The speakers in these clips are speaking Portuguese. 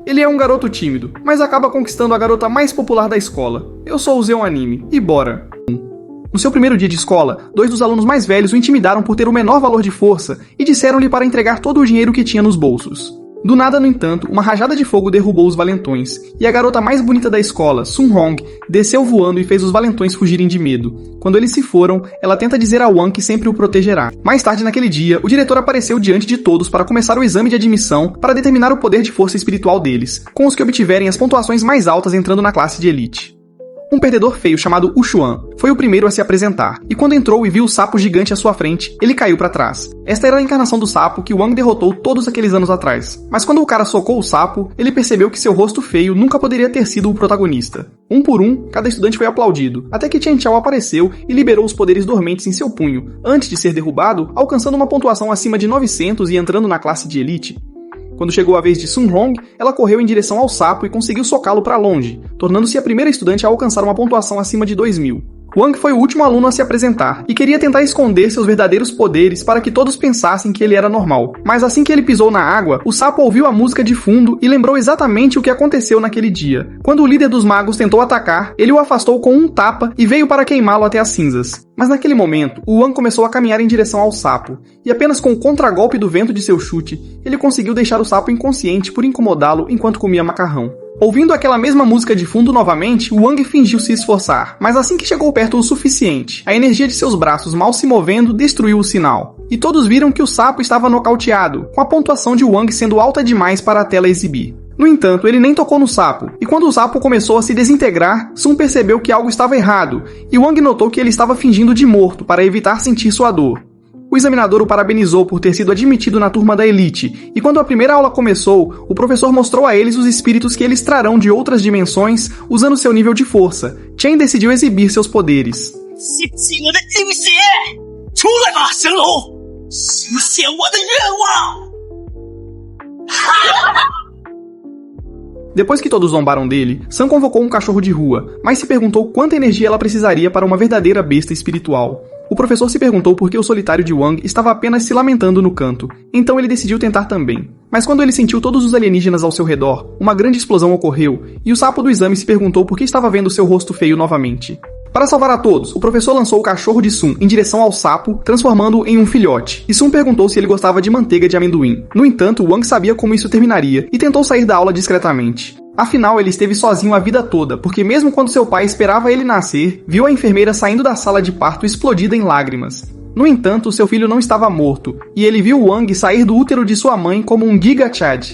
Ele é um garoto tímido, mas acaba conquistando a garota mais popular da escola. Eu sou o Zeon Anime, e bora! No seu primeiro dia de escola, 2 dos alunos mais velhos o intimidaram por ter o menor valor de força e disseram-lhe para entregar todo o dinheiro que tinha nos bolsos. Do nada, no entanto, uma rajada de fogo derrubou os valentões, e a garota mais bonita da escola, Sun Hong, desceu voando e fez os valentões fugirem de medo. Quando eles se foram, ela tenta dizer a Wang que sempre o protegerá. Mais tarde naquele dia, o diretor apareceu diante de todos para começar o exame de admissão para determinar o poder de força espiritual deles, com os que obtiverem as pontuações mais altas entrando na classe de elite. Um perdedor feio chamado Ushuan foi o primeiro a se apresentar, e quando entrou e viu o sapo gigante à sua frente, ele caiu para trás. Esta era a encarnação do sapo que Wang derrotou todos aqueles anos atrás. Mas quando o cara socou o sapo, ele percebeu que seu rosto feio nunca poderia ter sido o protagonista. Um por um, cada estudante foi aplaudido, até que Chen Chao apareceu e liberou os poderes dormentes em seu punho, antes de ser derrubado, alcançando uma pontuação acima de 900 e entrando na classe de elite. Quando chegou a vez de Sun Hong, ela correu em direção ao sapo e conseguiu socá-lo para longe, tornando-se a primeira estudante a alcançar uma pontuação acima de 2000. Wang foi o último aluno a se apresentar, e queria tentar esconder seus verdadeiros poderes para que todos pensassem que ele era normal. Mas assim que ele pisou na água, o sapo ouviu a música de fundo e lembrou exatamente o que aconteceu naquele dia. Quando o líder dos magos tentou atacar, ele o afastou com um tapa e veio para queimá-lo até as cinzas. Mas naquele momento, o Wang começou a caminhar em direção ao sapo, e apenas com o contragolpe do vento de seu chute, ele conseguiu deixar o sapo inconsciente por incomodá-lo enquanto comia macarrão. Ouvindo aquela mesma música de fundo novamente, Wang fingiu se esforçar, mas assim que chegou perto o suficiente, a energia de seus braços mal se movendo destruiu o sinal. E todos viram que o sapo estava nocauteado, com a pontuação de Wang sendo alta demais para a tela exibir. No entanto, ele nem tocou no sapo, e quando o sapo começou a se desintegrar, Sun percebeu que algo estava errado, e Wang notou que ele estava fingindo de morto para evitar sentir sua dor. O examinador o parabenizou por ter sido admitido na turma da elite, e quando a primeira aula começou, o professor mostrou a eles os espíritos que eles trarão de outras dimensões usando seu nível de força. Chen decidiu exibir seus poderes. Depois que todos zombaram dele, Sun convocou um cachorro de rua, mas se perguntou quanta energia ela precisaria para uma verdadeira besta espiritual. O professor se perguntou por que o solitário de Wang estava apenas se lamentando no canto, então ele decidiu tentar também. Mas quando ele sentiu todos os alienígenas ao seu redor, uma grande explosão ocorreu, e o sapo do exame se perguntou por que estava vendo seu rosto feio novamente. Para salvar a todos, o professor lançou o cachorro de Sun em direção ao sapo, transformando-o em um filhote, e Sun perguntou se ele gostava de manteiga de amendoim. No entanto, Wang sabia como isso terminaria, e tentou sair da aula discretamente. Afinal, ele esteve sozinho a vida toda, porque mesmo quando seu pai esperava ele nascer, viu a enfermeira saindo da sala de parto explodida em lágrimas. No entanto, seu filho não estava morto, e ele viu Wang sair do útero de sua mãe como um Giga Chad.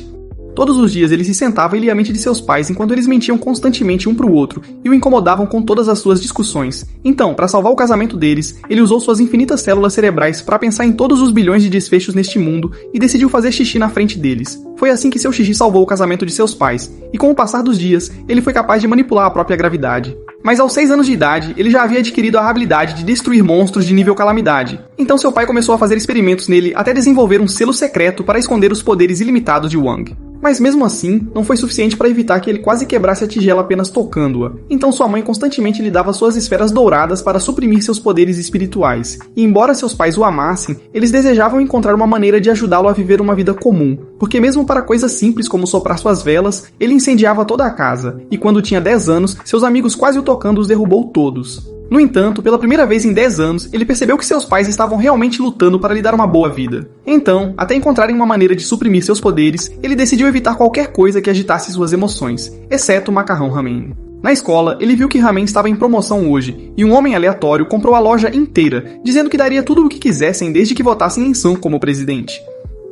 Todos os dias ele se sentava e lia a mente de seus pais enquanto eles mentiam constantemente um para o outro e o incomodavam com todas as suas discussões. Então, para salvar o casamento deles, ele usou suas infinitas células cerebrais para pensar em todos os bilhões de desfechos neste mundo e decidiu fazer xixi na frente deles. Foi assim que seu xixi salvou o casamento de seus pais, e com o passar dos dias, ele foi capaz de manipular a própria gravidade. Mas aos 6 anos de idade, ele já havia adquirido a habilidade de destruir monstros de nível calamidade. Então seu pai começou a fazer experimentos nele até desenvolver um selo secreto para esconder os poderes ilimitados de Wang. Mas mesmo assim, não foi suficiente para evitar que ele quase quebrasse a tigela apenas tocando-a. Então sua mãe constantemente lhe dava suas esferas douradas para suprimir seus poderes espirituais. E embora seus pais o amassem, eles desejavam encontrar uma maneira de ajudá-lo a viver uma vida comum. Porque mesmo para coisas simples como soprar suas velas, ele incendiava toda a casa. E quando tinha 10 anos, seus amigos quase o tocando os derrubou todos. No entanto, pela primeira vez em 10 anos, ele percebeu que seus pais estavam realmente lutando para lhe dar uma boa vida. Então, até encontrarem uma maneira de suprimir seus poderes, ele decidiu evitar qualquer coisa que agitasse suas emoções, exceto o macarrão ramen. Na escola, ele viu que ramen estava em promoção hoje, e um homem aleatório comprou a loja inteira, dizendo que daria tudo o que quisessem desde que votassem em Sun como presidente.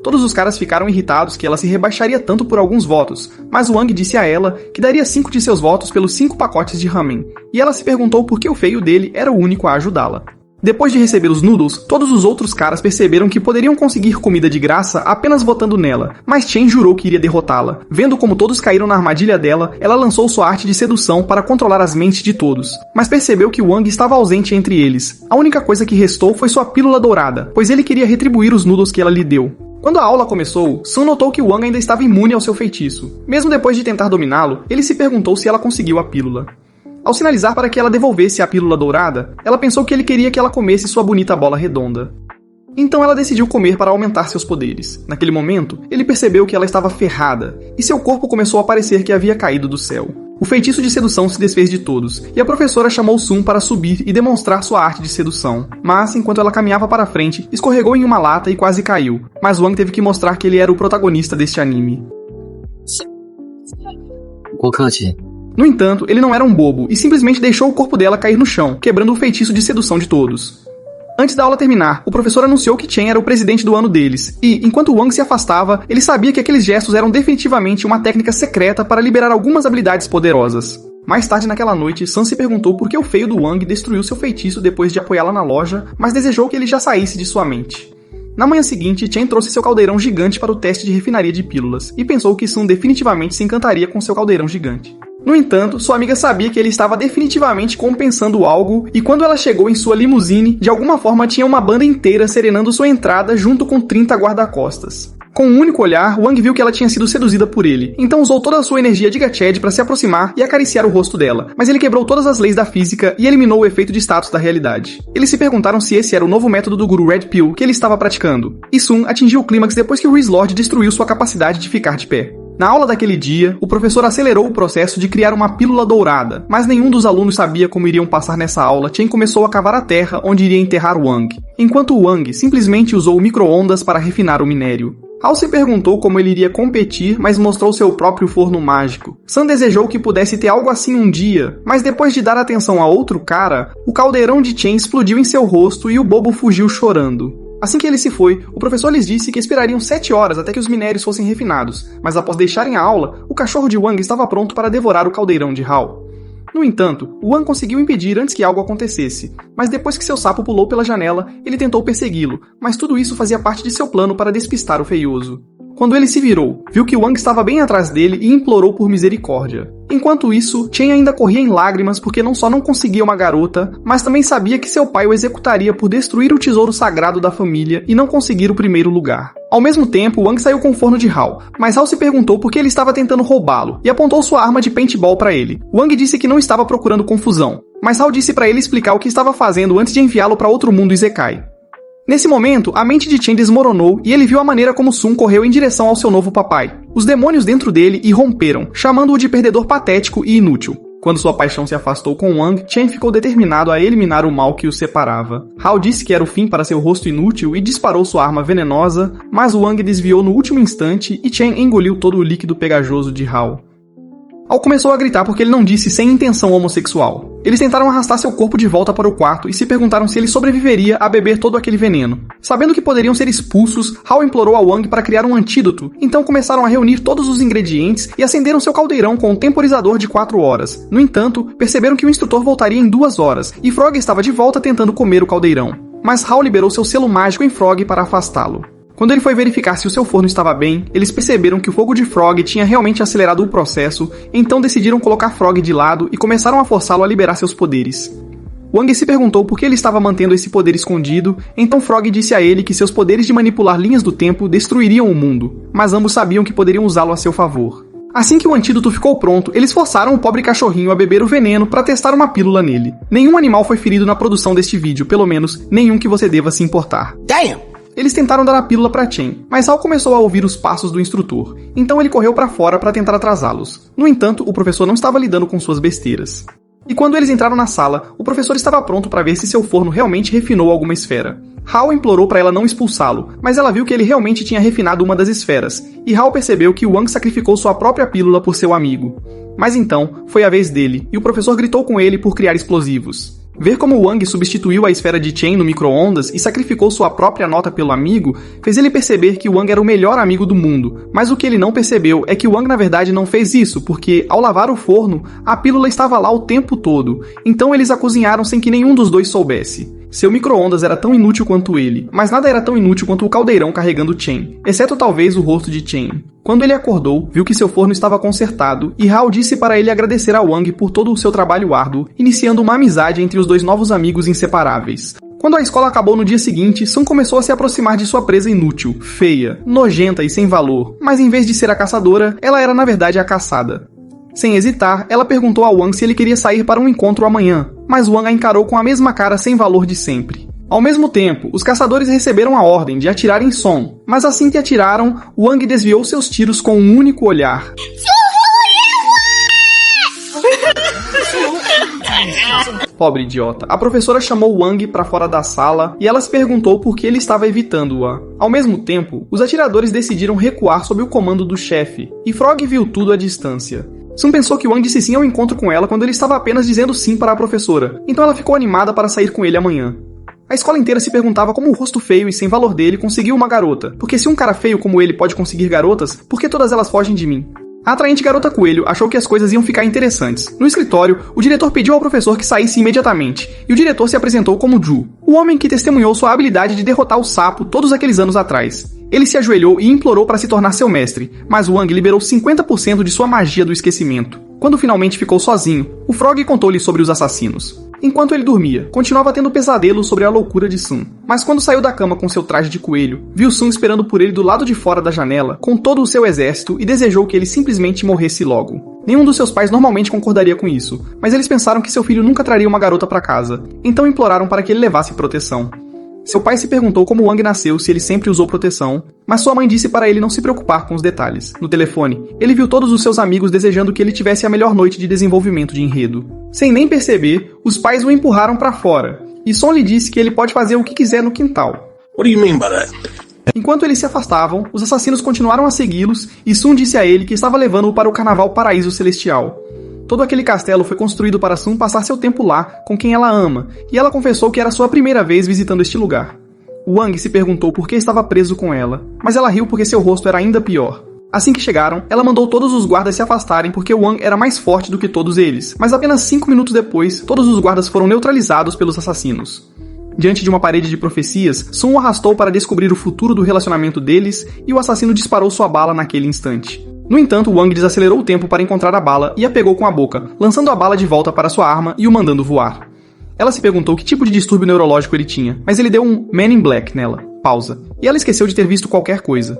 Todos os caras ficaram irritados que ela se rebaixaria tanto por alguns votos, mas Wang disse a ela que daria 5 de seus votos pelos 5 pacotes de ramen, e ela se perguntou por que o feio dele era o único a ajudá-la. Depois de receber os noodles, todos os outros caras perceberam que poderiam conseguir comida de graça apenas votando nela, mas Chen jurou que iria derrotá-la. Vendo como todos caíram na armadilha dela, ela lançou sua arte de sedução para controlar as mentes de todos, mas percebeu que Wang estava ausente entre eles. A única coisa que restou foi sua pílula dourada, pois ele queria retribuir os noodles que ela lhe deu. Quando a aula começou, Sun notou que Wang ainda estava imune ao seu feitiço. Mesmo depois de tentar dominá-lo, ele se perguntou se ela conseguiu a pílula. Ao sinalizar para que ela devolvesse a pílula dourada, ela pensou que ele queria que ela comesse sua bonita bola redonda. Então ela decidiu comer para aumentar seus poderes. Naquele momento, ele percebeu que ela estava ferrada, e seu corpo começou a parecer que havia caído do céu. O feitiço de sedução se desfez de todos, e a professora chamou Sun para subir e demonstrar sua arte de sedução. Mas, enquanto ela caminhava para frente, escorregou em uma lata e quase caiu. Mas Wang teve que mostrar que ele era o protagonista deste anime. No entanto, ele não era um bobo, e simplesmente deixou o corpo dela cair no chão, quebrando o feitiço de sedução de todos. Antes da aula terminar, o professor anunciou que Chen era o presidente do ano deles, e, enquanto Wang se afastava, ele sabia que aqueles gestos eram definitivamente uma técnica secreta para liberar algumas habilidades poderosas. Mais tarde naquela noite, Sun se perguntou por que o feio do Wang destruiu seu feitiço depois de apoiá-la na loja, mas desejou que ele já saísse de sua mente. Na manhã seguinte, Chen trouxe seu caldeirão gigante para o teste de refinaria de pílulas, e pensou que Sun definitivamente se encantaria com seu caldeirão gigante. No entanto, sua amiga sabia que ele estava definitivamente compensando algo, e quando ela chegou em sua limusine, de alguma forma tinha uma banda inteira serenando sua entrada junto com 30 guarda-costas. Com um único olhar, Wang viu que ela tinha sido seduzida por ele, então usou toda a sua energia de Gachad para se aproximar e acariciar o rosto dela, mas ele quebrou todas as leis da física e eliminou o efeito de status da realidade. Eles se perguntaram se esse era o novo método do Guru Red Pill que ele estava praticando, e Sun atingiu o clímax depois que o Riz Lord destruiu sua capacidade de ficar de pé. Na aula daquele dia, o professor acelerou o processo de criar uma pílula dourada, mas nenhum dos alunos sabia como iriam passar nessa aula. Chen começou a cavar a terra onde iria enterrar Wang, enquanto Wang simplesmente usou o micro-ondas para refinar o minério. Hao se perguntou como ele iria competir, mas mostrou seu próprio forno mágico. Sun desejou que pudesse ter algo assim um dia, mas depois de dar atenção a outro cara, o caldeirão de Chen explodiu em seu rosto e o bobo fugiu chorando. Assim que ele se foi, o professor lhes disse que esperariam 7 horas até que os minérios fossem refinados, mas após deixarem a aula, o cachorro de Wang estava pronto para devorar o caldeirão de Hao. No entanto, Wang conseguiu impedir antes que algo acontecesse, mas depois que seu sapo pulou pela janela, ele tentou persegui-lo, mas tudo isso fazia parte de seu plano para despistar o feioso. Quando ele se virou, viu que Wang estava bem atrás dele e implorou por misericórdia. Enquanto isso, Chen ainda corria em lágrimas porque não só não conseguia uma garota, mas também sabia que seu pai o executaria por destruir o tesouro sagrado da família e não conseguir o primeiro lugar. Ao mesmo tempo, Wang saiu com o forno de Hao, mas Hao se perguntou por que ele estava tentando roubá-lo e apontou sua arma de paintball para ele. Wang disse que não estava procurando confusão, mas Hao disse para ele explicar o que estava fazendo antes de enviá-lo para outro mundo Isekai. Nesse momento, a mente de Chen desmoronou e ele viu a maneira como Sun correu em direção ao seu novo papai. Os demônios dentro dele irromperam, chamando-o de perdedor patético e inútil. Quando sua paixão se afastou com Wang, Chen ficou determinado a eliminar o mal que os separava. Hao disse que era o fim para seu rosto inútil e disparou sua arma venenosa, mas Wang desviou no último instante e Chen engoliu todo o líquido pegajoso de Hao. Hao começou a gritar porque ele não disse sem intenção homossexual. Eles tentaram arrastar seu corpo de volta para o quarto e se perguntaram se ele sobreviveria a beber todo aquele veneno. Sabendo que poderiam ser expulsos, Hao implorou a Wang para criar um antídoto, então começaram a reunir todos os ingredientes e acenderam seu caldeirão com um temporizador de 4 horas. No entanto, perceberam que o instrutor voltaria em 2 horas e Frog estava de volta tentando comer o caldeirão. Mas Hao liberou seu selo mágico em Frog para afastá-lo. Quando ele foi verificar se o seu forno estava bem, eles perceberam que o fogo de Frog tinha realmente acelerado o processo, então decidiram colocar Frog de lado e começaram a forçá-lo a liberar seus poderes. Wang se perguntou por que ele estava mantendo esse poder escondido, então Frog disse a ele que seus poderes de manipular linhas do tempo destruiriam o mundo, mas ambos sabiam que poderiam usá-lo a seu favor. Assim que o antídoto ficou pronto, eles forçaram o pobre cachorrinho a beber o veneno para testar uma pílula nele. Nenhum animal foi ferido na produção deste vídeo, pelo menos nenhum que você deva se importar. Damn! Eles tentaram dar a pílula para Chen, mas Hao começou a ouvir os passos do instrutor, então ele correu para fora para tentar atrasá-los. No entanto, o professor não estava lidando com suas besteiras. E quando eles entraram na sala, o professor estava pronto para ver se seu forno realmente refinou alguma esfera. Hao implorou para ela não expulsá-lo, mas ela viu que ele realmente tinha refinado uma das esferas, e Hao percebeu que Wang sacrificou sua própria pílula por seu amigo. Mas então, foi a vez dele, e o professor gritou com ele por criar explosivos. Ver como Wang substituiu a esfera de Chen no micro-ondas e sacrificou sua própria nota pelo amigo, fez ele perceber que Wang era o melhor amigo do mundo, mas o que ele não percebeu é que Wang na verdade não fez isso, porque ao lavar o forno, a pílula estava lá o tempo todo, então eles a cozinharam sem que nenhum dos dois soubesse. Seu micro-ondas era tão inútil quanto ele, mas nada era tão inútil quanto o caldeirão carregando Chen, exceto talvez o rosto de Chen. Quando ele acordou, viu que seu forno estava consertado e Hao disse para ele agradecer a Wang por todo o seu trabalho árduo, iniciando uma amizade entre os dois novos amigos inseparáveis. Quando a escola acabou no dia seguinte, Sun começou a se aproximar de sua presa inútil, feia, nojenta e sem valor, mas em vez de ser a caçadora, ela era na verdade a caçada. Sem hesitar, ela perguntou a Wang se ele queria sair para um encontro amanhã, mas Wang a encarou com a mesma cara sem valor de sempre. Ao mesmo tempo, os caçadores receberam a ordem de atirar em Son, mas assim que atiraram, Wang desviou seus tiros com um único olhar. Pobre idiota. A professora chamou Wang para fora da sala e ela se perguntou por que ele estava evitando-a. Ao mesmo tempo, os atiradores decidiram recuar sob o comando do chefe, e Frog viu tudo à distância. Sun pensou que Wang disse sim ao encontro com ela quando ele estava apenas dizendo sim para a professora, então ela ficou animada para sair com ele amanhã. A escola inteira se perguntava como o rosto feio e sem valor dele conseguiu uma garota, porque se um cara feio como ele pode conseguir garotas, por que todas elas fogem de mim? A atraente garota coelho achou que as coisas iam ficar interessantes. No escritório, o diretor pediu ao professor que saísse imediatamente, e o diretor se apresentou como Ju, o homem que testemunhou sua habilidade de derrotar o sapo todos aqueles anos atrás. Ele se ajoelhou e implorou para se tornar seu mestre, mas Wang liberou 50% de sua magia do esquecimento. Quando finalmente ficou sozinho, o Frog contou-lhe sobre os assassinos. Enquanto ele dormia, continuava tendo pesadelos sobre a loucura de Sun. Mas quando saiu da cama com seu traje de coelho, viu Sun esperando por ele do lado de fora da janela, com todo o seu exército, e desejou que ele simplesmente morresse logo. Nenhum dos seus pais normalmente concordaria com isso, mas eles pensaram que seu filho nunca traria uma garota para casa, então imploraram para que ele levasse proteção. Seu pai se perguntou como Wang nasceu, se ele sempre usou proteção, mas sua mãe disse para ele não se preocupar com os detalhes. No telefone, ele viu todos os seus amigos desejando que ele tivesse a melhor noite de desenvolvimento de enredo. Sem nem perceber, os pais o empurraram para fora, e Son lhe disse que ele pode fazer o que quiser no quintal. What do you mean by that? Enquanto eles se afastavam, os assassinos continuaram a segui-los, e Sun disse a ele que estava levando-o para o Carnaval Paraíso Celestial. Todo aquele castelo foi construído para Sun passar seu tempo lá, com quem ela ama, e ela confessou que era sua primeira vez visitando este lugar. Wang se perguntou por que estava preso com ela, mas ela riu porque seu rosto era ainda pior. Assim que chegaram, ela mandou todos os guardas se afastarem porque Wang era mais forte do que todos eles, mas apenas 5 minutos depois, todos os guardas foram neutralizados pelos assassinos. Diante de uma parede de profecias, Sun o arrastou para descobrir o futuro do relacionamento deles e o assassino disparou sua bala naquele instante. No entanto, Wang desacelerou o tempo para encontrar a bala e a pegou com a boca, lançando a bala de volta para sua arma e o mandando voar. Ela se perguntou que tipo de distúrbio neurológico ele tinha, mas ele deu um Man in Black nela. Pausa. E ela esqueceu de ter visto qualquer coisa.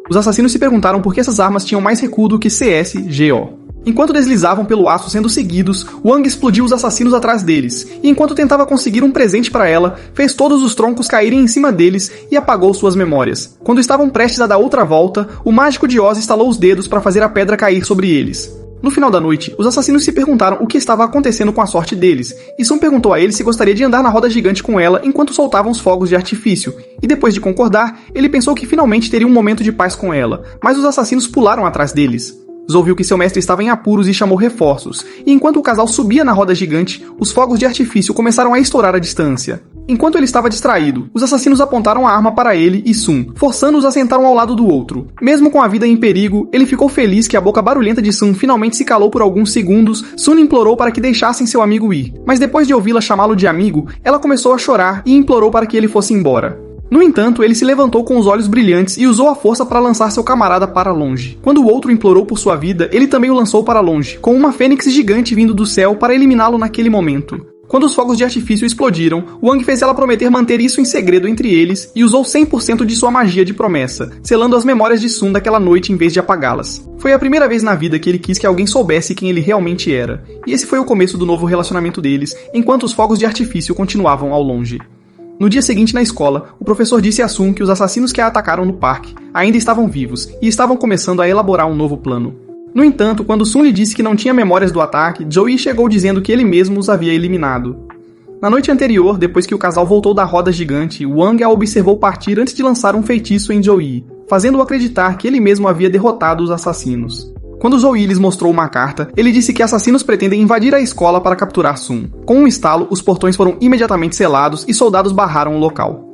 Os assassinos se perguntaram por que essas armas tinham mais recuo do que CSGO. Enquanto deslizavam pelo aço sendo seguidos, Wang explodiu os assassinos atrás deles, e enquanto tentava conseguir um presente para ela, fez todos os troncos caírem em cima deles e apagou suas memórias. Quando estavam prestes a dar outra volta, o mágico de Oz estalou os dedos para fazer a pedra cair sobre eles. No final da noite, os assassinos se perguntaram o que estava acontecendo com a sorte deles, e Sun perguntou a ele se gostaria de andar na roda gigante com ela enquanto soltavam os fogos de artifício, e depois de concordar, ele pensou que finalmente teria um momento de paz com ela, mas os assassinos pularam atrás deles. Zou viu que seu mestre estava em apuros e chamou reforços, e enquanto o casal subia na roda gigante, os fogos de artifício começaram a estourar à distância. Enquanto ele estava distraído, os assassinos apontaram a arma para ele e Sun, forçando-os a sentar um ao lado do outro. Mesmo com a vida em perigo, ele ficou feliz que a boca barulhenta de Sun finalmente se calou por alguns segundos. Sun implorou para que deixassem seu amigo ir, mas depois de ouvi-la chamá-lo de amigo, ela começou a chorar e implorou para que ele fosse embora. No entanto, ele se levantou com os olhos brilhantes e usou a força para lançar seu camarada para longe. Quando o outro implorou por sua vida, ele também o lançou para longe, com uma fênix gigante vindo do céu para eliminá-lo naquele momento. Quando os fogos de artifício explodiram, Wang fez ela prometer manter isso em segredo entre eles e usou 100% de sua magia de promessa, selando as memórias de Sun daquela noite em vez de apagá-las. Foi a primeira vez na vida que ele quis que alguém soubesse quem ele realmente era, e esse foi o começo do novo relacionamento deles, enquanto os fogos de artifício continuavam ao longe. No dia seguinte na escola, o professor disse a Sun que os assassinos que a atacaram no parque ainda estavam vivos e estavam começando a elaborar um novo plano. No entanto, quando Sun lhe disse que não tinha memórias do ataque, Joey chegou dizendo que ele mesmo os havia eliminado. Na noite anterior, depois que o casal voltou da roda gigante, Wang a observou partir antes de lançar um feitiço em Joey, fazendo-o acreditar que ele mesmo havia derrotado os assassinos. Quando Zoe lhes mostrou uma carta, ele disse que assassinos pretendem invadir a escola para capturar Sun. Com um estalo, os portões foram imediatamente selados e soldados barraram o local.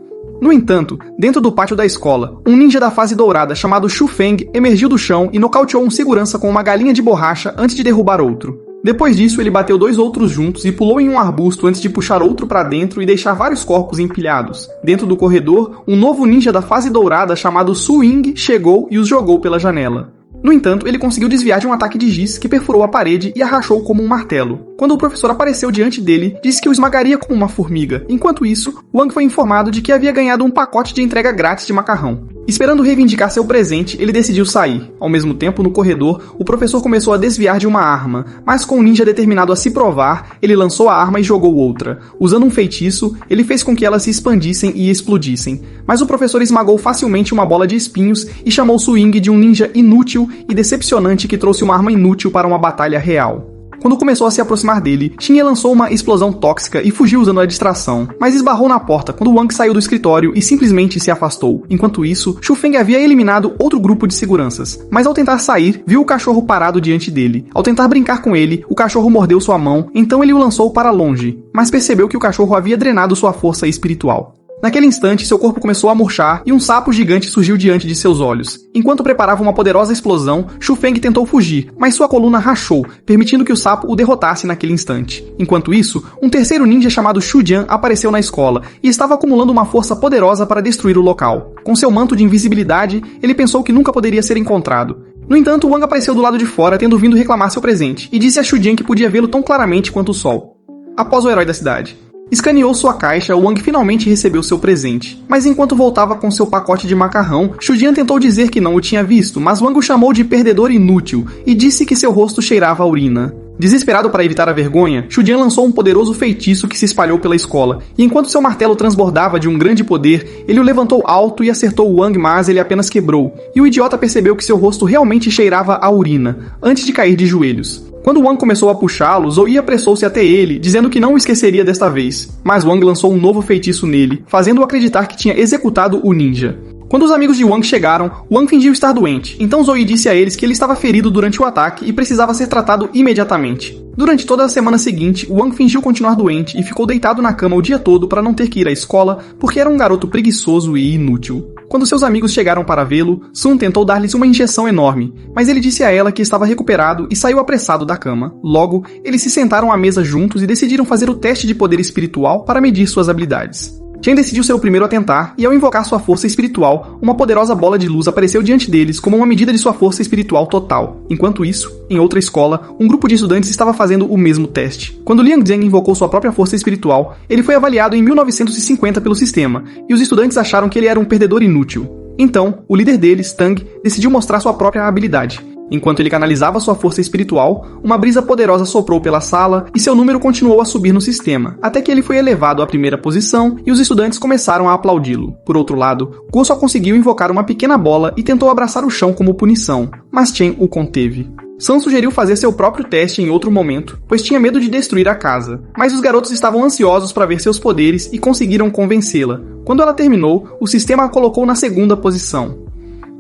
No entanto, dentro do pátio da escola, um ninja da fase dourada chamado Shu Feng emergiu do chão e nocauteou um segurança com uma galinha de borracha antes de derrubar outro. Depois disso, ele bateu 2 outros juntos e pulou em um arbusto antes de puxar outro para dentro e deixar vários corpos empilhados. Dentro do corredor, um novo ninja da fase dourada chamado Su Ying chegou e os jogou pela janela. No entanto, ele conseguiu desviar de um ataque de giz que perfurou a parede e a rachou como um martelo. Quando o professor apareceu diante dele, disse que o esmagaria como uma formiga. Enquanto isso, Wang foi informado de que havia ganhado um pacote de entrega grátis de macarrão. Esperando reivindicar seu presente, ele decidiu sair. Ao mesmo tempo, no corredor, o professor começou a desviar de uma arma, mas com o ninja determinado a se provar, ele lançou a arma e jogou outra. Usando um feitiço, ele fez com que elas se expandissem e explodissem. Mas o professor esmagou facilmente uma bola de espinhos e chamou Swing de um ninja inútil e decepcionante que trouxe uma arma inútil para uma batalha real. Quando começou a se aproximar dele, Shin'e lançou uma explosão tóxica e fugiu usando a distração, mas esbarrou na porta quando Wang saiu do escritório e simplesmente se afastou. Enquanto isso, Shu Feng havia eliminado outro grupo de seguranças, mas ao tentar sair, viu o cachorro parado diante dele. Ao tentar brincar com ele, o cachorro mordeu sua mão, então ele o lançou para longe, mas percebeu que o cachorro havia drenado sua força espiritual. Naquele instante, seu corpo começou a murchar e um sapo gigante surgiu diante de seus olhos. Enquanto preparava uma poderosa explosão, Shu Feng tentou fugir, mas sua coluna rachou, permitindo que o sapo o derrotasse naquele instante. Enquanto isso, um terceiro ninja chamado Shu Jian apareceu na escola e estava acumulando uma força poderosa para destruir o local. Com seu manto de invisibilidade, ele pensou que nunca poderia ser encontrado. No entanto, Wang apareceu do lado de fora, tendo vindo reclamar seu presente, e disse a Shu Jian que podia vê-lo tão claramente quanto o sol. Após o herói da cidade. Escaneou sua caixa, Wang finalmente recebeu seu presente. Mas enquanto voltava com seu pacote de macarrão, Shu Jian tentou dizer que não o tinha visto, mas Wang o chamou de perdedor inútil e disse que seu rosto cheirava a urina. Desesperado para evitar a vergonha, Shu Jian lançou um poderoso feitiço que se espalhou pela escola, e enquanto seu martelo transbordava de um grande poder, ele o levantou alto e acertou Wang, mas ele apenas quebrou, e o idiota percebeu que seu rosto realmente cheirava a urina, antes de cair de joelhos. Quando Wang começou a puxá-lo, Zoe apressou-se até ele, dizendo que não o esqueceria desta vez, mas Wang lançou um novo feitiço nele, fazendo-o acreditar que tinha executado o ninja. Quando os amigos de Wang chegaram, Wang fingiu estar doente, então Zoe disse a eles que ele estava ferido durante o ataque e precisava ser tratado imediatamente. Durante toda a semana seguinte, Wang fingiu continuar doente e ficou deitado na cama o dia todo para não ter que ir à escola, porque era um garoto preguiçoso e inútil. Quando seus amigos chegaram para vê-lo, Sun tentou dar-lhes uma injeção enorme, mas ele disse a ela que estava recuperado e saiu apressado da cama. Logo, eles se sentaram à mesa juntos e decidiram fazer o teste de poder espiritual para medir suas habilidades. Chen decidiu ser o primeiro a tentar, e ao invocar sua força espiritual, uma poderosa bola de luz apareceu diante deles como uma medida de sua força espiritual total. Enquanto isso, em outra escola, um grupo de estudantes estava fazendo o mesmo teste. Quando Liang Zheng invocou sua própria força espiritual, ele foi avaliado em 1950 pelo sistema, e os estudantes acharam que ele era um perdedor inútil. Então, o líder deles, Tang, decidiu mostrar sua própria habilidade. Enquanto ele canalizava sua força espiritual, uma brisa poderosa soprou pela sala e seu número continuou a subir no sistema, até que ele foi elevado à primeira posição e os estudantes começaram a aplaudi-lo. Por outro lado, Guo só conseguiu invocar uma pequena bola e tentou abraçar o chão como punição, mas Chen o conteve. Sun sugeriu fazer seu próprio teste em outro momento, pois tinha medo de destruir a casa, mas os garotos estavam ansiosos para ver seus poderes e conseguiram convencê-la. Quando ela terminou, o sistema a colocou na segunda posição.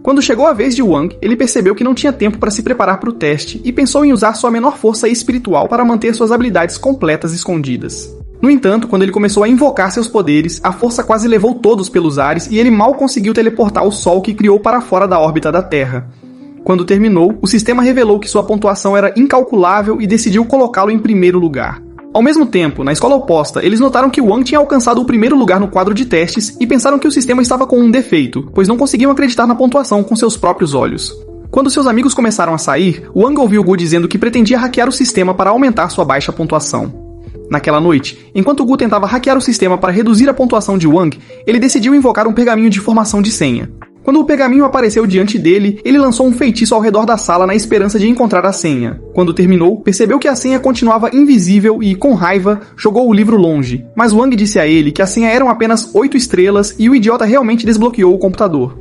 Quando chegou a vez de Wang, ele percebeu que não tinha tempo para se preparar para o teste e pensou em usar sua menor força espiritual para manter suas habilidades completas escondidas. No entanto, quando ele começou a invocar seus poderes, a força quase levou todos pelos ares e ele mal conseguiu teleportar o Sol que criou para fora da órbita da Terra. Quando terminou, o sistema revelou que sua pontuação era incalculável e decidiu colocá-lo em primeiro lugar. Ao mesmo tempo, na escola oposta, eles notaram que Wang tinha alcançado o primeiro lugar no quadro de testes e pensaram que o sistema estava com um defeito, pois não conseguiam acreditar na pontuação com seus próprios olhos. Quando seus amigos começaram a sair, Wang ouviu Gu dizendo que pretendia hackear o sistema para aumentar sua baixa pontuação. Naquela noite, enquanto Gu tentava hackear o sistema para reduzir a pontuação de Wang, ele decidiu invocar um pergaminho de formação de senha. Quando o pergaminho apareceu diante dele, ele lançou um feitiço ao redor da sala na esperança de encontrar a senha. Quando terminou, percebeu que a senha continuava invisível e, com raiva, jogou o livro longe. Mas Wang disse a ele que a senha eram apenas 8 estrelas e o idiota realmente desbloqueou o computador.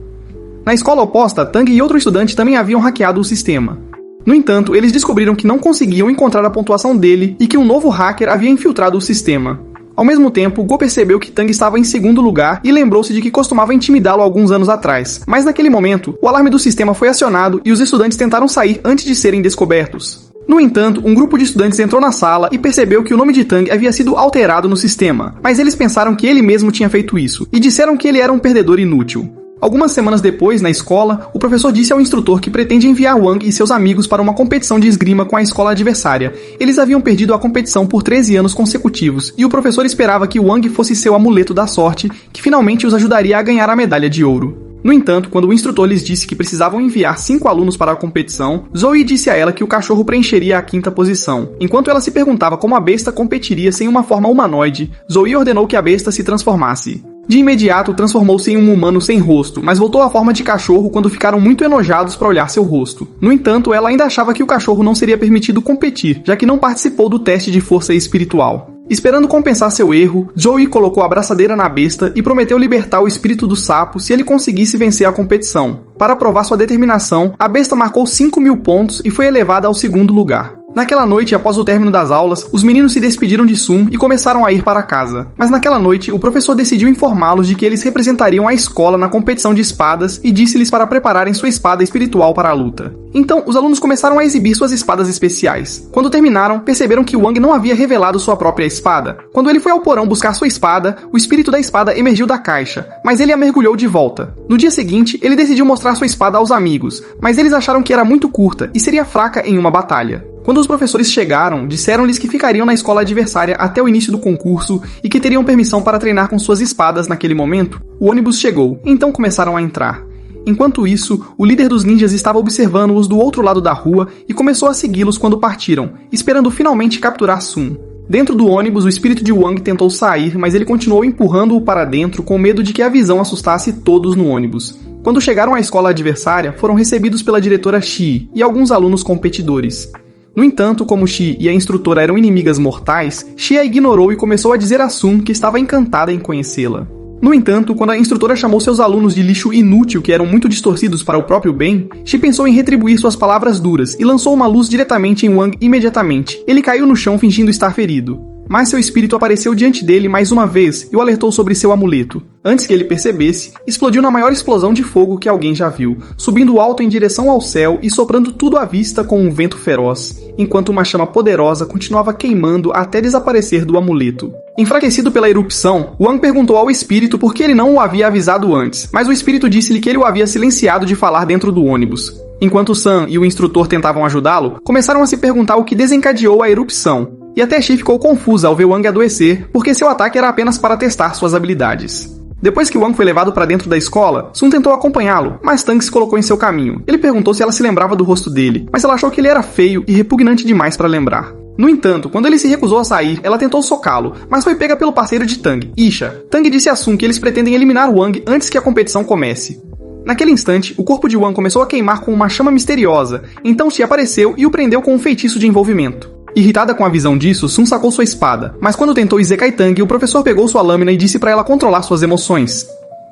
Na escola oposta, Tang e outro estudante também haviam hackeado o sistema. No entanto, eles descobriram que não conseguiam encontrar a pontuação dele e que um novo hacker havia infiltrado o sistema. Ao mesmo tempo, Go percebeu que Tang estava em segundo lugar e lembrou-se de que costumava intimidá-lo alguns anos atrás. Mas naquele momento, o alarme do sistema foi acionado e os estudantes tentaram sair antes de serem descobertos. No entanto, um grupo de estudantes entrou na sala e percebeu que o nome de Tang havia sido alterado no sistema, mas eles pensaram que ele mesmo tinha feito isso e disseram que ele era um perdedor inútil. Algumas semanas depois, na escola, o professor disse ao instrutor que pretende enviar Wang e seus amigos para uma competição de esgrima com a escola adversária. Eles haviam perdido a competição por 13 anos consecutivos, e o professor esperava que Wang fosse seu amuleto da sorte, que finalmente os ajudaria a ganhar a medalha de ouro. No entanto, quando o instrutor lhes disse que precisavam enviar 5 alunos para a competição, Zoe disse a ela que o cachorro preencheria a 5ª posição. Enquanto ela se perguntava como a besta competiria sem uma forma humanoide, Zoe ordenou que a besta se transformasse. De imediato, transformou-se em um humano sem rosto, mas voltou à forma de cachorro quando ficaram muito enojados para olhar seu rosto. No entanto, ela ainda achava que o cachorro não seria permitido competir, já que não participou do teste de força espiritual. Esperando compensar seu erro, Joey colocou a braçadeira na besta e prometeu libertar o espírito do sapo se ele conseguisse vencer a competição. Para provar sua determinação, a besta marcou 5.000 pontos e foi elevada ao segundo lugar. Naquela noite, após o término das aulas, os meninos se despediram de Sun e começaram a ir para casa. Mas naquela noite, o professor decidiu informá-los de que eles representariam a escola na competição de espadas e disse-lhes para prepararem sua espada espiritual para a luta. Então, os alunos começaram a exibir suas espadas especiais. Quando terminaram, perceberam que Wang não havia revelado sua própria espada. Quando ele foi ao porão buscar sua espada, o espírito da espada emergiu da caixa, mas ele a mergulhou de volta. No dia seguinte, ele decidiu mostrar sua espada aos amigos, mas eles acharam que era muito curta e seria fraca em uma batalha. Quando os professores chegaram, disseram-lhes que ficariam na escola adversária até o início do concurso e que teriam permissão para treinar com suas espadas naquele momento. O ônibus chegou, então começaram a entrar. Enquanto isso, o líder dos ninjas estava observando-os do outro lado da rua e começou a segui-los quando partiram, esperando finalmente capturar Sun. Dentro do ônibus, o espírito de Wang tentou sair, mas ele continuou empurrando-o para dentro com medo de que a visão assustasse todos no ônibus. Quando chegaram à escola adversária, foram recebidos pela diretora Shi e alguns alunos competidores. No entanto, como Shi e a instrutora eram inimigas mortais, Shi a ignorou e começou a dizer a Sun que estava encantada em conhecê-la. No entanto, quando a instrutora chamou seus alunos de lixo inútil que eram muito distorcidos para o próprio bem, Shi pensou em retribuir suas palavras duras e lançou uma luz diretamente em Wang imediatamente. Ele caiu no chão fingindo estar ferido. Mas seu espírito apareceu diante dele mais uma vez e o alertou sobre seu amuleto. Antes que ele percebesse, explodiu na maior explosão de fogo que alguém já viu, subindo alto em direção ao céu e soprando tudo à vista com um vento feroz, enquanto uma chama poderosa continuava queimando até desaparecer do amuleto. Enfraquecido pela erupção, Wang perguntou ao espírito por que ele não o havia avisado antes, mas o espírito disse-lhe que ele o havia silenciado de falar dentro do ônibus. Enquanto Sun e o instrutor tentavam ajudá-lo, começaram a se perguntar o que desencadeou a erupção. E até Shi ficou confusa ao ver Wang adoecer, porque seu ataque era apenas para testar suas habilidades. Depois que Wang foi levado para dentro da escola, Sun tentou acompanhá-lo, mas Tang se colocou em seu caminho. Ele perguntou se ela se lembrava do rosto dele, mas ela achou que ele era feio e repugnante demais para lembrar. No entanto, quando ele se recusou a sair, ela tentou socá-lo, mas foi pega pelo parceiro de Tang, Isha. Tang disse a Sun que eles pretendem eliminar Wang antes que a competição comece. Naquele instante, o corpo de Wang começou a queimar com uma chama misteriosa, então Shi apareceu e o prendeu com um feitiço de envolvimento. Irritada com a visão disso, Sun sacou sua espada, mas quando tentou Isekai Tang, o professor pegou sua lâmina e disse para ela controlar suas emoções.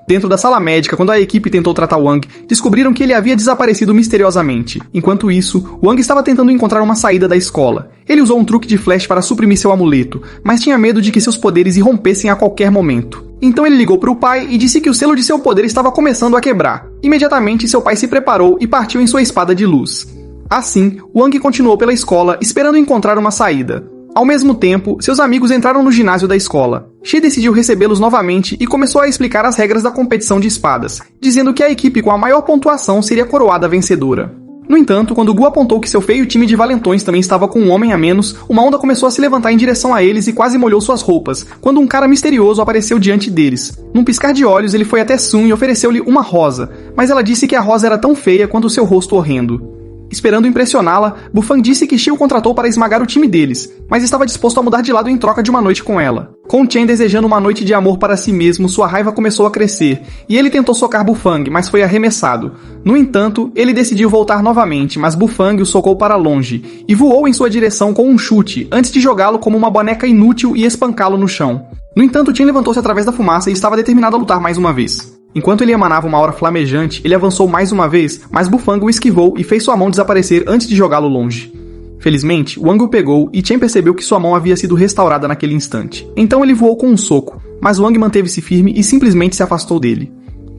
Dentro da sala médica, quando a equipe tentou tratar Wang, descobriram que ele havia desaparecido misteriosamente. Enquanto isso, Wang estava tentando encontrar uma saída da escola. Ele usou um truque de flash para suprimir seu amuleto, mas tinha medo de que seus poderes irrompessem a qualquer momento. Então ele ligou para o pai e disse que o selo de seu poder estava começando a quebrar. Imediatamente, seu pai se preparou e partiu em sua espada de luz. Assim, Wang continuou pela escola, esperando encontrar uma saída. Ao mesmo tempo, seus amigos entraram no ginásio da escola. Shi decidiu recebê-los novamente e começou a explicar as regras da competição de espadas, dizendo que a equipe com a maior pontuação seria coroada vencedora. No entanto, quando Gu apontou que seu feio time de valentões também estava com um homem a menos, uma onda começou a se levantar em direção a eles e quase molhou suas roupas, quando um cara misterioso apareceu diante deles. Num piscar de olhos, ele foi até Sun e ofereceu-lhe uma rosa, mas ela disse que a rosa era tão feia quanto o seu rosto horrendo. Esperando impressioná-la, Bufang disse que Shi o contratou para esmagar o time deles, mas estava disposto a mudar de lado em troca de uma noite com ela. Com Chen desejando uma noite de amor para si mesmo, sua raiva começou a crescer, e ele tentou socar Bufang, mas foi arremessado. No entanto, ele decidiu voltar novamente, mas Bufang o socou para longe, e voou em sua direção com um chute, antes de jogá-lo como uma boneca inútil e espancá-lo no chão. No entanto, Chen levantou-se através da fumaça e estava determinado a lutar mais uma vez. Enquanto ele emanava uma aura flamejante, ele avançou mais uma vez, mas Bufang o esquivou e fez sua mão desaparecer antes de jogá-lo longe. Felizmente, Wang o pegou e Chen percebeu que sua mão havia sido restaurada naquele instante. Então ele voou com um soco, mas Wang manteve-se firme e simplesmente se afastou dele.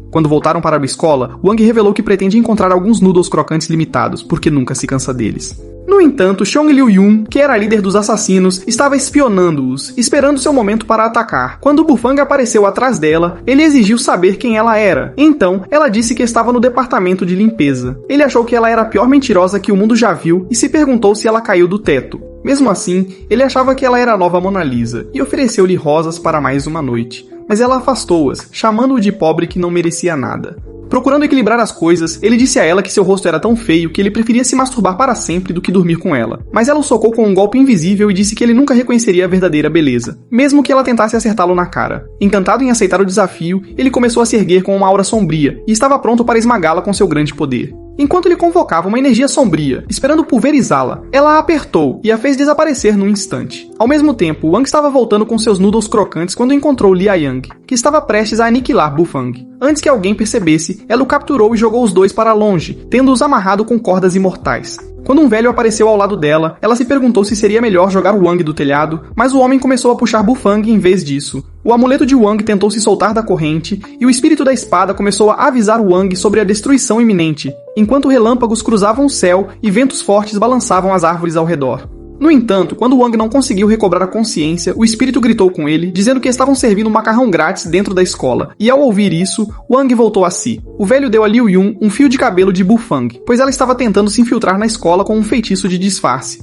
Quando voltaram para a escola, Wang revelou que pretende encontrar alguns noodles crocantes limitados, porque nunca se cansa deles. No entanto, Xiong Liu-yun, que era a líder dos assassinos, estava espionando-os, esperando seu momento para atacar. Quando Bufang apareceu atrás dela, ele exigiu saber quem ela era. Então, ela disse que estava no departamento de limpeza. Ele achou que ela era a pior mentirosa que o mundo já viu e se perguntou se ela caiu do teto. Mesmo assim, ele achava que ela era a nova Mona Lisa e ofereceu-lhe rosas para mais uma noite. Mas ela afastou-as, chamando-o de pobre que não merecia nada. Procurando equilibrar as coisas, ele disse a ela que seu rosto era tão feio que ele preferia se masturbar para sempre do que dormir com ela. Mas ela o socou com um golpe invisível e disse que ele nunca reconheceria a verdadeira beleza, mesmo que ela tentasse acertá-lo na cara. Encantado em aceitar o desafio, ele começou a se erguer com uma aura sombria e estava pronto para esmagá-la com seu grande poder. Enquanto ele convocava uma energia sombria, esperando pulverizá-la, ela a apertou e a fez desaparecer num instante. Ao mesmo tempo, Wang estava voltando com seus noodles crocantes quando encontrou Lia Yang, que estava prestes a aniquilar Bufang. Antes que alguém percebesse, ela o capturou e jogou os dois para longe, tendo-os amarrado com cordas imortais. Quando um velho apareceu ao lado dela, ela se perguntou se seria melhor jogar Wang do telhado, mas o homem começou a puxar Bufang em vez disso. O amuleto de Wang tentou se soltar da corrente, e o espírito da espada começou a avisar Wang sobre a destruição iminente, enquanto relâmpagos cruzavam o céu e ventos fortes balançavam as árvores ao redor. No entanto, quando Wang não conseguiu recobrar a consciência, o espírito gritou com ele, dizendo que estavam servindo macarrão grátis dentro da escola, e ao ouvir isso, Wang voltou a si. O velho deu a Liu Yun um fio de cabelo de Bufang, pois ela estava tentando se infiltrar na escola com um feitiço de disfarce.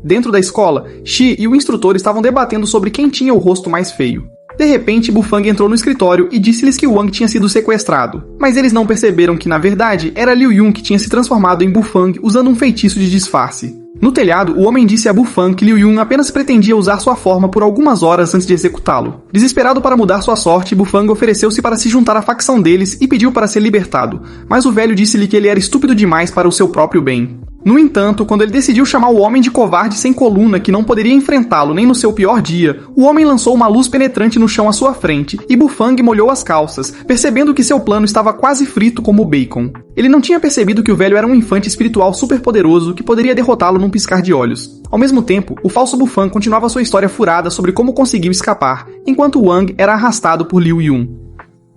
Dentro da escola, Shi e o instrutor estavam debatendo sobre quem tinha o rosto mais feio. De repente, Bufang entrou no escritório e disse-lhes que Wang tinha sido sequestrado, mas eles não perceberam que, na verdade, era Liu Yun que tinha se transformado em Bufang usando um feitiço de disfarce. No telhado, o homem disse a Bufang que Liu Yun apenas pretendia usar sua forma por algumas horas antes de executá-lo. Desesperado para mudar sua sorte, Bufang ofereceu-se para se juntar à facção deles e pediu para ser libertado, mas o velho disse-lhe que ele era estúpido demais para o seu próprio bem. No entanto, quando ele decidiu chamar o homem de covarde sem coluna que não poderia enfrentá-lo nem no seu pior dia, o homem lançou uma luz penetrante no chão à sua frente e Bufang molhou as calças, percebendo que seu plano estava quase frito como bacon. Ele não tinha percebido que o velho era um infante espiritual superpoderoso que poderia derrotá-lo num piscar de olhos. Ao mesmo tempo, o falso Bufang continuava sua história furada sobre como conseguiu escapar, enquanto Wang era arrastado por Liu Yun.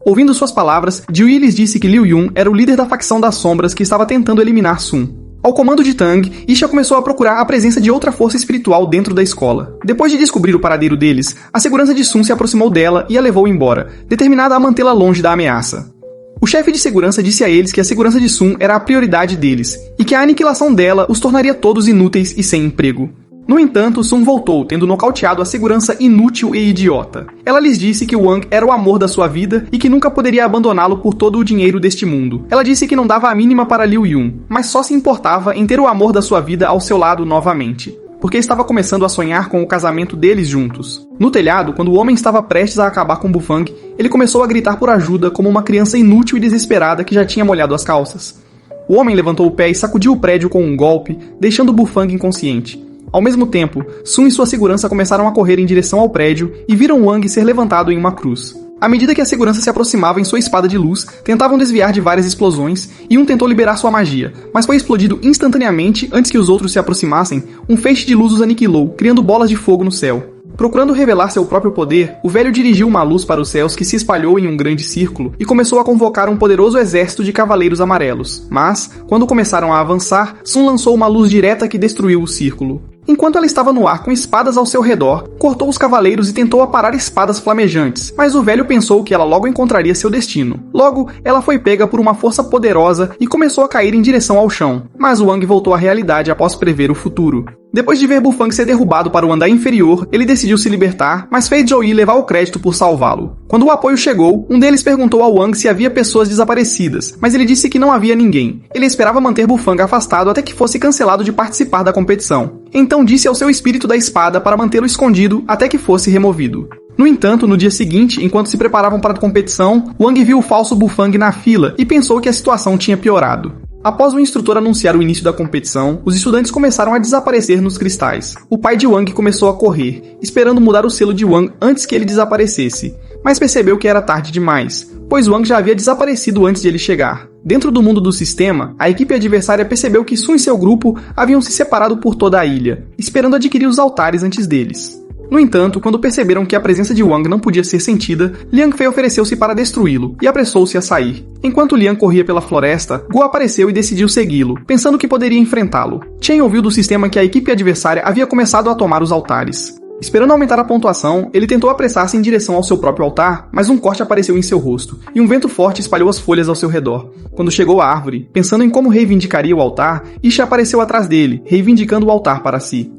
Ouvindo suas palavras, Jiuyi lhes disse que Liu Yun era o líder da facção das sombras que estava tentando eliminar Sun. Ao comando de Tang, Isha começou a procurar a presença de outra força espiritual dentro da escola. Depois de descobrir o paradeiro deles, a segurança de Sun se aproximou dela e a levou embora, determinada a mantê-la longe da ameaça. O chefe de segurança disse a eles que a segurança de Sun era a prioridade deles, e que a aniquilação dela os tornaria todos inúteis e sem emprego. No entanto, Sun voltou, tendo nocauteado a segurança inútil e idiota. Ela lhes disse que Wang era o amor da sua vida e que nunca poderia abandoná-lo por todo o dinheiro deste mundo. Ela disse que não dava a mínima para Liu Yun, mas só se importava em ter o amor da sua vida ao seu lado novamente, porque estava começando a sonhar com o casamento deles juntos. No telhado, quando o homem estava prestes a acabar com Bufang, ele começou a gritar por ajuda como uma criança inútil e desesperada que já tinha molhado as calças. O homem levantou o pé e sacudiu o prédio com um golpe, deixando Bufang inconsciente. Ao mesmo tempo, Sun e sua segurança começaram a correr em direção ao prédio e viram Wang ser levantado em uma cruz. À medida que a segurança se aproximava em sua espada de luz, tentavam desviar de várias explosões e um tentou liberar sua magia, mas foi explodido instantaneamente antes que os outros se aproximassem. Um feixe de luz os aniquilou, criando bolas de fogo no céu. Procurando revelar seu próprio poder, o velho dirigiu uma luz para os céus que se espalhou em um grande círculo e começou a convocar um poderoso exército de cavaleiros amarelos. Mas, quando começaram a avançar, Sun lançou uma luz direta que destruiu o círculo. Enquanto ela estava no ar com espadas ao seu redor, cortou os cavaleiros e tentou aparar espadas flamejantes, mas o velho pensou que ela logo encontraria seu destino. Logo, ela foi pega por uma força poderosa e começou a cair em direção ao chão, mas Wang voltou à realidade após prever o futuro. Depois de ver Bufang ser derrubado para o andar inferior, ele decidiu se libertar, mas fez Jiuyi levar o crédito por salvá-lo. Quando o apoio chegou, um deles perguntou a Wang se havia pessoas desaparecidas, mas ele disse que não havia ninguém. Ele esperava manter Bufang afastado até que fosse cancelado de participar da competição. Então disse ao seu espírito da espada para mantê-lo escondido até que fosse removido. No entanto, no dia seguinte, enquanto se preparavam para a competição, Wang viu o falso Bufang na fila e pensou que a situação tinha piorado. Após o instrutor anunciar o início da competição, os estudantes começaram a desaparecer nos cristais. O pai de Wang começou a correr, esperando mudar o selo de Wang antes que ele desaparecesse, mas percebeu que era tarde demais, pois Wang já havia desaparecido antes de ele chegar. Dentro do mundo do sistema, a equipe adversária percebeu que Sun e seu grupo haviam se separado por toda a ilha, esperando adquirir os altares antes deles. No entanto, quando perceberam que a presença de Wang não podia ser sentida, Liang Fei ofereceu-se para destruí-lo e apressou-se a sair. Enquanto Liang corria pela floresta, Guo apareceu e decidiu segui-lo, pensando que poderia enfrentá-lo. Chen ouviu do sistema que a equipe adversária havia começado a tomar os altares. Esperando aumentar a pontuação, ele tentou apressar-se em direção ao seu próprio altar, mas um corte apareceu em seu rosto, e um vento forte espalhou as folhas ao seu redor. Quando chegou à árvore, pensando em como reivindicaria o altar, Isha apareceu atrás dele, reivindicando o altar para si.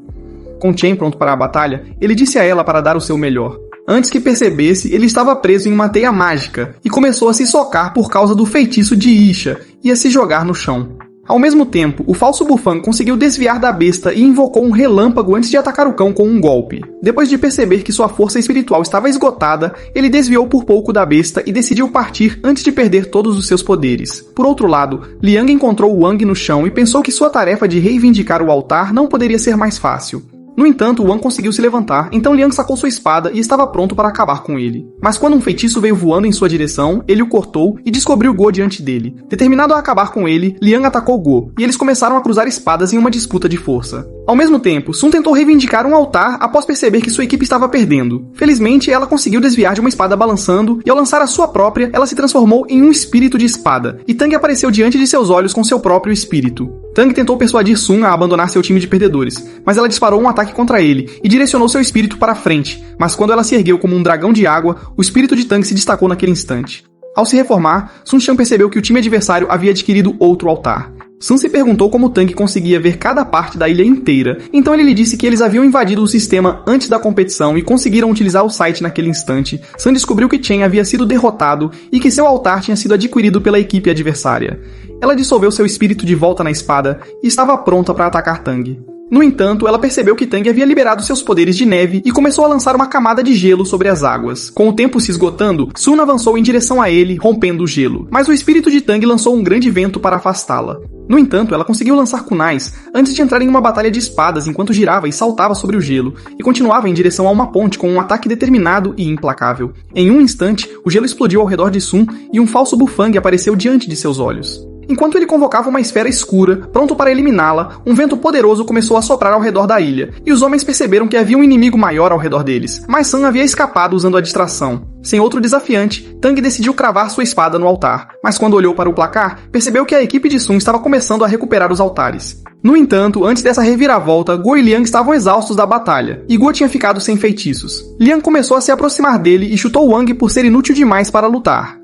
Com Chen pronto para a batalha, ele disse a ela para dar o seu melhor. Antes que percebesse, ele estava preso em uma teia mágica e começou a se socar por causa do feitiço de Isha e a se jogar no chão. Ao mesmo tempo, o falso Bufang conseguiu desviar da besta e invocou um relâmpago antes de atacar o cão com um golpe. Depois de perceber que sua força espiritual estava esgotada, ele desviou por pouco da besta e decidiu partir antes de perder todos os seus poderes. Por outro lado, Liang encontrou Wang no chão e pensou que sua tarefa de reivindicar o altar não poderia ser mais fácil. No entanto, Wang conseguiu se levantar, então Liang sacou sua espada e estava pronto para acabar com ele. Mas quando um feitiço veio voando em sua direção, ele o cortou e descobriu Guo diante dele. Determinado a acabar com ele, Liang atacou Guo, e eles começaram a cruzar espadas em uma disputa de força. Ao mesmo tempo, Sun tentou reivindicar um altar após perceber que sua equipe estava perdendo. Felizmente, ela conseguiu desviar de uma espada balançando, e ao lançar a sua própria, ela se transformou em um espírito de espada, e Tang apareceu diante de seus olhos com seu próprio espírito. Tang tentou persuadir Sun a abandonar seu time de perdedores, mas ela disparou um ataque contra ele e direcionou seu espírito para a frente, mas quando ela se ergueu como um dragão de água, o espírito de Tang se destacou naquele instante. Ao se reformar, Sun Xiang percebeu que o time adversário havia adquirido outro altar. Sun se perguntou como Tang conseguia ver cada parte da ilha inteira, então ele lhe disse que eles haviam invadido o sistema antes da competição e conseguiram utilizar o site naquele instante. Sun descobriu que Chen havia sido derrotado e que seu altar tinha sido adquirido pela equipe adversária. Ela dissolveu seu espírito de volta na espada e estava pronta para atacar Tang. No entanto, ela percebeu que Tang havia liberado seus poderes de neve e começou a lançar uma camada de gelo sobre as águas. Com o tempo se esgotando, Sun avançou em direção a ele, rompendo o gelo. Mas o espírito de Tang lançou um grande vento para afastá-la. No entanto, ela conseguiu lançar kunais antes de entrar em uma batalha de espadas enquanto girava e saltava sobre o gelo, e continuava em direção a uma ponte com um ataque determinado e implacável. Em um instante, o gelo explodiu ao redor de Sun e um falso Bufang apareceu diante de seus olhos. Enquanto ele convocava uma esfera escura, pronto para eliminá-la, um vento poderoso começou a soprar ao redor da ilha, e os homens perceberam que havia um inimigo maior ao redor deles, mas Sun havia escapado usando a distração. Sem outro desafiante, Tang decidiu cravar sua espada no altar, mas quando olhou para o placar, percebeu que a equipe de Sun estava começando a recuperar os altares. No entanto, antes dessa reviravolta, Guo e Liang estavam exaustos da batalha, e Guo tinha ficado sem feitiços. Liang começou a se aproximar dele e chutou Wang por ser inútil demais para lutar.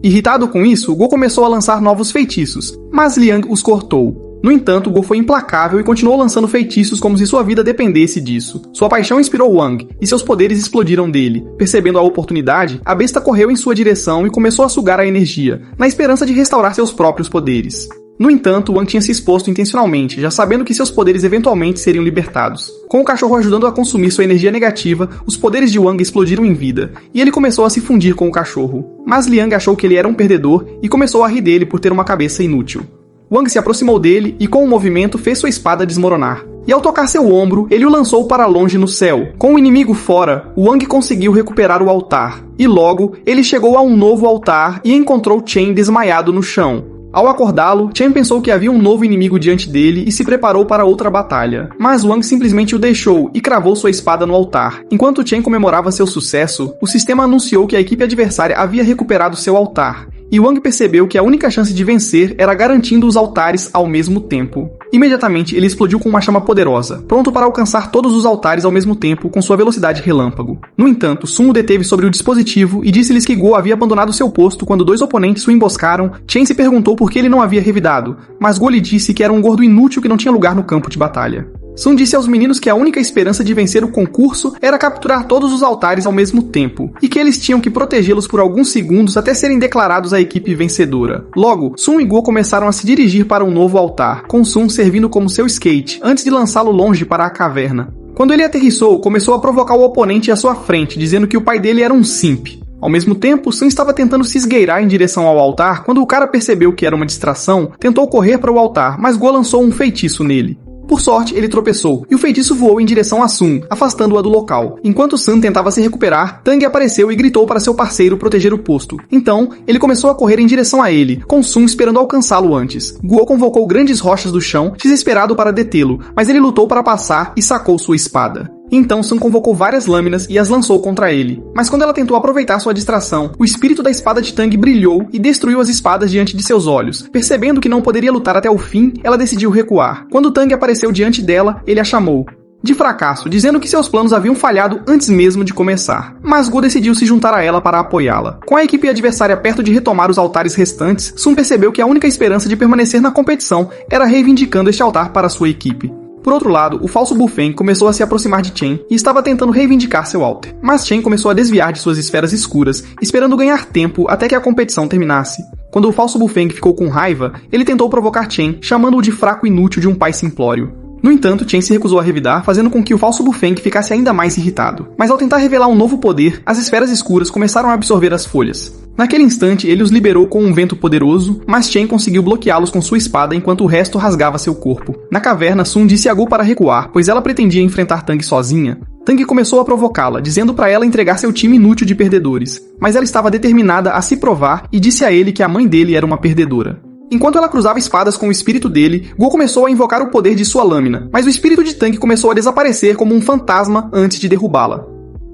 Irritado com isso, Guo começou a lançar novos feitiços, mas Liang os cortou. No entanto, Guo foi implacável e continuou lançando feitiços como se sua vida dependesse disso. Sua paixão inspirou Wang, e seus poderes explodiram dele. Percebendo a oportunidade, a besta correu em sua direção e começou a sugar a energia, na esperança de restaurar seus próprios poderes. No entanto, Wang tinha se exposto intencionalmente, já sabendo que seus poderes eventualmente seriam libertados. Com o cachorro ajudando a consumir sua energia negativa, os poderes de Wang explodiram em vida, e ele começou a se fundir com o cachorro. Mas Liang achou que ele era um perdedor e começou a rir dele por ter uma cabeça inútil. Wang se aproximou dele e com um movimento fez sua espada desmoronar. E ao tocar seu ombro, ele o lançou para longe no céu. Com o inimigo fora, Wang conseguiu recuperar o altar. E logo, ele chegou a um novo altar e encontrou Chen desmaiado no chão. Ao acordá-lo, Chen pensou que havia um novo inimigo diante dele e se preparou para outra batalha. Mas Wang simplesmente o deixou e cravou sua espada no altar. Enquanto Chen comemorava seu sucesso, o sistema anunciou que a equipe adversária havia recuperado seu altar. E Wang percebeu que a única chance de vencer era garantindo os altares ao mesmo tempo. Imediatamente, ele explodiu com uma chama poderosa, pronto para alcançar todos os altares ao mesmo tempo com sua velocidade relâmpago. No entanto, Sun o deteve sobre o dispositivo e disse-lhes que Guo havia abandonado seu posto quando dois oponentes o emboscaram. Chen se perguntou por que ele não havia revidado, mas Guo lhe disse que era um gordo inútil que não tinha lugar no campo de batalha. Sun disse aos meninos que a única esperança de vencer o concurso era capturar todos os altares ao mesmo tempo, e que eles tinham que protegê-los por alguns segundos até serem declarados a equipe vencedora. Logo, Sun e Guo começaram a se dirigir para um novo altar, com Sun servindo como seu skate, antes de lançá-lo longe para a caverna. Quando ele aterrissou, começou a provocar o oponente à sua frente, dizendo que o pai dele era um simp. Ao mesmo tempo, Sun estava tentando se esgueirar em direção ao altar quando o cara percebeu que era uma distração, tentou correr para o altar, mas Guo lançou um feitiço nele. Por sorte, ele tropeçou, e o feitiço voou em direção a Sun, afastando-a do local. Enquanto Sun tentava se recuperar, Tang apareceu e gritou para seu parceiro proteger o posto. Então, ele começou a correr em direção a ele, com Sun esperando alcançá-lo antes. Guo convocou grandes rochas do chão, desesperado para detê-lo, mas ele lutou para passar e sacou sua espada. Então Sun convocou várias lâminas e as lançou contra ele. Mas quando ela tentou aproveitar sua distração, o espírito da espada de Tang brilhou e destruiu as espadas diante de seus olhos. Percebendo que não poderia lutar até o fim, ela decidiu recuar. Quando Tang apareceu diante dela, ele a chamou de fracasso, dizendo que seus planos haviam falhado antes mesmo de começar. Mas Guo decidiu se juntar a ela para apoiá-la. Com a equipe adversária perto de retomar os altares restantes, Sun percebeu que a única esperança de permanecer na competição era reivindicando este altar para sua equipe. Por outro lado, o falso Bufeng começou a se aproximar de Chen e estava tentando reivindicar seu alter. Mas Chen começou a desviar de suas esferas escuras, esperando ganhar tempo até que a competição terminasse. Quando o falso Bufeng ficou com raiva, ele tentou provocar Chen, chamando-o de fraco inútil de um pai simplório. No entanto, Chen se recusou a revidar, fazendo com que o falso Bufeng ficasse ainda mais irritado. Mas ao tentar revelar um novo poder, as esferas escuras começaram a absorver as folhas. Naquele instante, ele os liberou com um vento poderoso, mas Chen conseguiu bloqueá-los com sua espada enquanto o resto rasgava seu corpo. Na caverna, Sun disse a Gu para recuar, pois ela pretendia enfrentar Tang sozinha. Tang começou a provocá-la, dizendo para ela entregar seu time inútil de perdedores. Mas ela estava determinada a se provar e disse a ele que a mãe dele era uma perdedora. Enquanto ela cruzava espadas com o espírito dele, Gu começou a invocar o poder de sua lâmina, mas o espírito de Tang começou a desaparecer como um fantasma antes de derrubá-la.